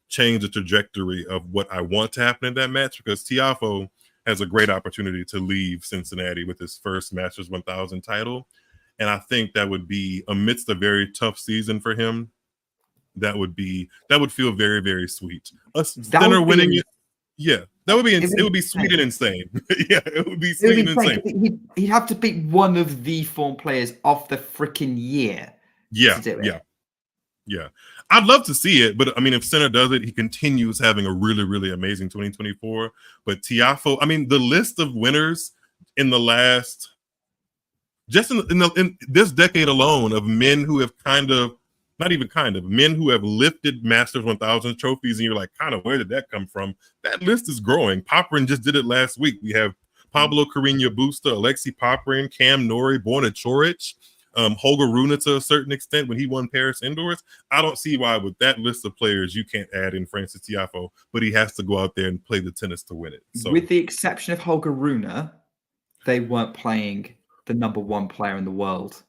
S4: change the trajectory of what I want to happen in that match? Because Tiafoe has a great opportunity to leave Cincinnati with his first Masters 1000 title. And I think that would be, amidst a very tough season for him, that would feel very, very sweet. Sinner winning it. Yeah, that would be it would be sweet and insane. Yeah, it would be sweet and insane.
S3: He'd have to beat one of the form players of the freaking year to do it.
S4: Yeah. I'd love to see it, but I mean, if Sinner does it, he continues having a really, really amazing 2024. But Tiafoe, I mean, the list of winners in the last, just in this decade alone, of men who have men who have lifted Masters 1000 trophies, and you're like, kind of, where did that come from? That list is growing. Popyrin just did it last week. We have Pablo Carreño Busta, Alexei Popyrin, Cam Norrie, Borna Coric, Holger Rune to a certain extent when he won Paris Indoors. I don't see why with that list of players you can't add in Frances Tiafoe, but he has to go out there and play the tennis to win it. So,
S3: with the exception of Holger Rune, they weren't playing the number one player in the world.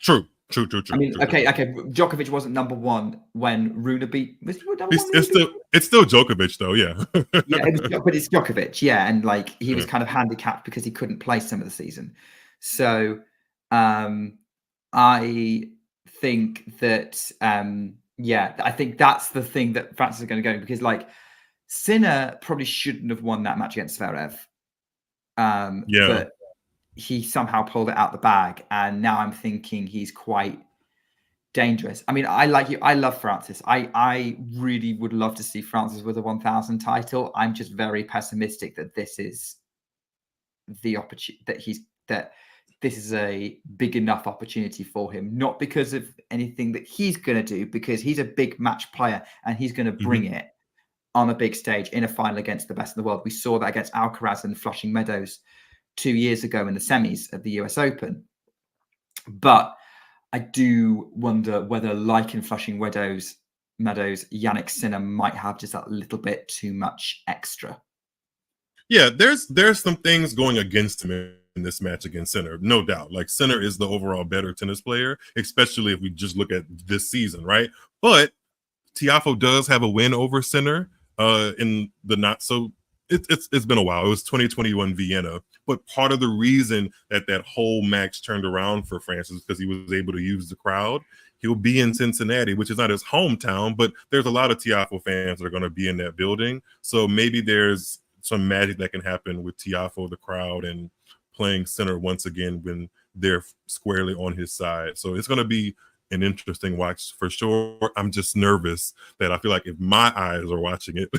S4: True.
S3: I mean, okay. Djokovic wasn't number one when Rune beat. Was he number one?
S4: It's still Djokovic though, yeah.
S3: Yeah, but it's Djokovic, yeah, and like he was kind of handicapped because he couldn't play some of the season. So, I think that, I think that's the thing that Francis is going to go, because like Sinner probably shouldn't have won that match against Zverev. But he somehow pulled it out the bag, and now I'm thinking he's quite dangerous. I mean, I love Francis. I really would love to see Francis with a 1000 title. I'm just very pessimistic that this is the opportunity, that this is a big enough opportunity for him, not because of anything that he's going to do, because he's a big match player and he's going to bring it on a big stage in a final against the best in the world. We saw that against Alcaraz and Flushing Meadows 2 years ago in the semis of the US Open. But I do wonder whether, like in Flushing Meadows, Jannik Sinner might have just that little bit too much extra.
S4: Yeah, there's some things going against him in this match against Sinner, no doubt. Like, Sinner is the overall better tennis player, especially if we just look at this season, right? But Tiafoe does have a win over Sinner in the not so. It's been a while. It was 2021 Vienna, but part of the reason that whole match turned around for Francis is because he was able to use the crowd. He'll be in Cincinnati, which is not his hometown, but there's a lot of Tiafoe fans that are going to be in that building. So maybe there's some magic that can happen with Tiafoe, the crowd, and playing Sinner once again when they're squarely on his side. So it's going to be an interesting watch for sure. I'm just nervous that I feel like if my eyes are watching it,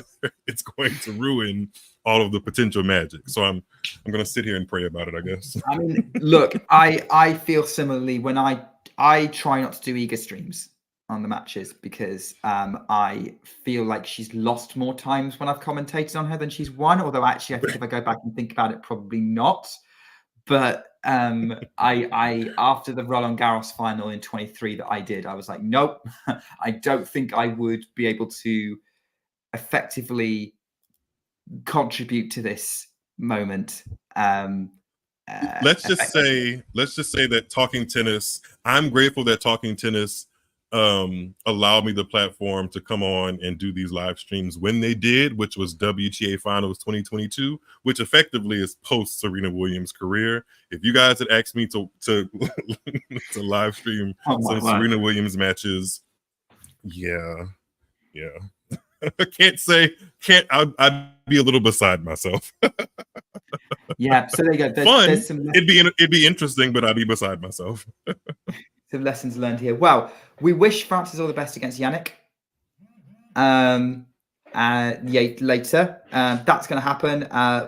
S4: it's going to ruin all of the potential magic. So I'm going to sit here and pray about it, I guess.
S3: I mean, look, I feel similarly when I try not to do Iga streams on the matches, because I feel like she's lost more times when I've commentated on her than she's won. Although actually, I think if I go back and think about it, probably not. But I after the Roland Garros final in 23 that I did, I was like, nope, I don't think I would be able to effectively contribute to this moment.
S4: Let's just say that Talking Tennis, I'm grateful that Talking Tennis allowed me the platform to come on and do these live streams when they did, which was WTA Finals 2022, which effectively is post Serena Williams' career. If you guys had asked me to to live stream some Serena Williams matches, I I'd be a little beside myself.
S3: Yeah, so there you go.
S4: There's some it'd be interesting, but I'd be beside myself.
S3: Some lessons learned here. Well, we wish Francis all the best against Jannik. Later. That's going to happen.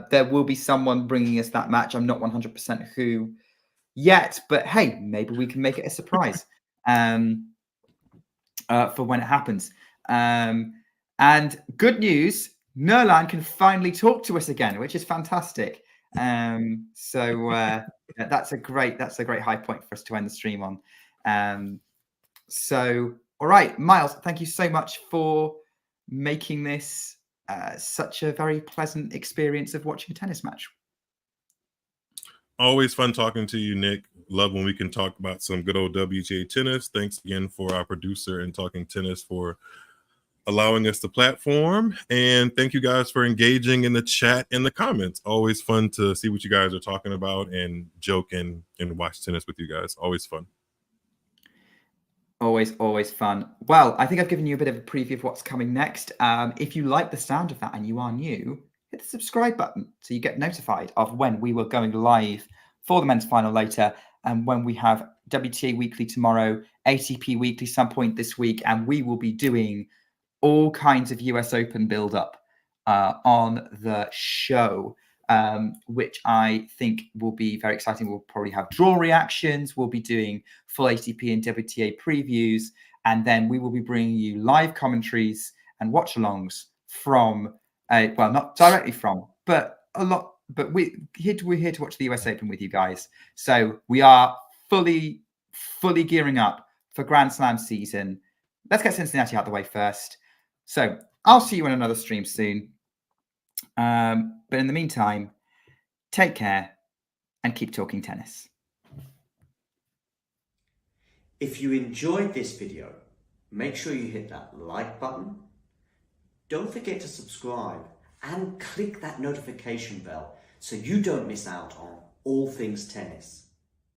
S3: There will be someone bringing us that match. I'm not 100% who yet, but hey, maybe we can make it a surprise for when it happens. And good news, Nerlan can finally talk to us again, which is fantastic. That's a great high point for us to end the stream on. All right, Miles, thank you so much for making this such a very pleasant experience of watching a tennis match.
S4: Always fun talking to you, Nick. Love when we can talk about some good old WTA tennis. Thanks again for our producer and Talking Tennis for allowing us the platform. And thank you guys for engaging in the chat and the comments. Always fun to see what you guys are talking about and joke and watch tennis with you guys. Always fun.
S3: Always fun. Well, I think I've given you a bit of a preview of what's coming next. If you like the sound of that and you are new, hit the subscribe button so you get notified of when we were going live for the men's final later, and when we have WTA Weekly tomorrow, ATP Weekly some point this week, and we will be doing all kinds of US Open build-up on the show, which I think will be very exciting. We'll probably have draw reactions. We'll be doing full ATP and WTA previews, and then we will be bringing you live commentaries and watch-alongs from, well, not directly from, but a lot. But we're here to watch the US Open with you guys. So we are fully gearing up for Grand Slam season. Let's get Cincinnati out of the way first. So I'll see you in another stream soon. But in the meantime, take care and keep talking tennis.
S1: If you enjoyed this video, make sure you hit that like button. Don't forget to subscribe and click that notification bell so you don't miss out on all things tennis.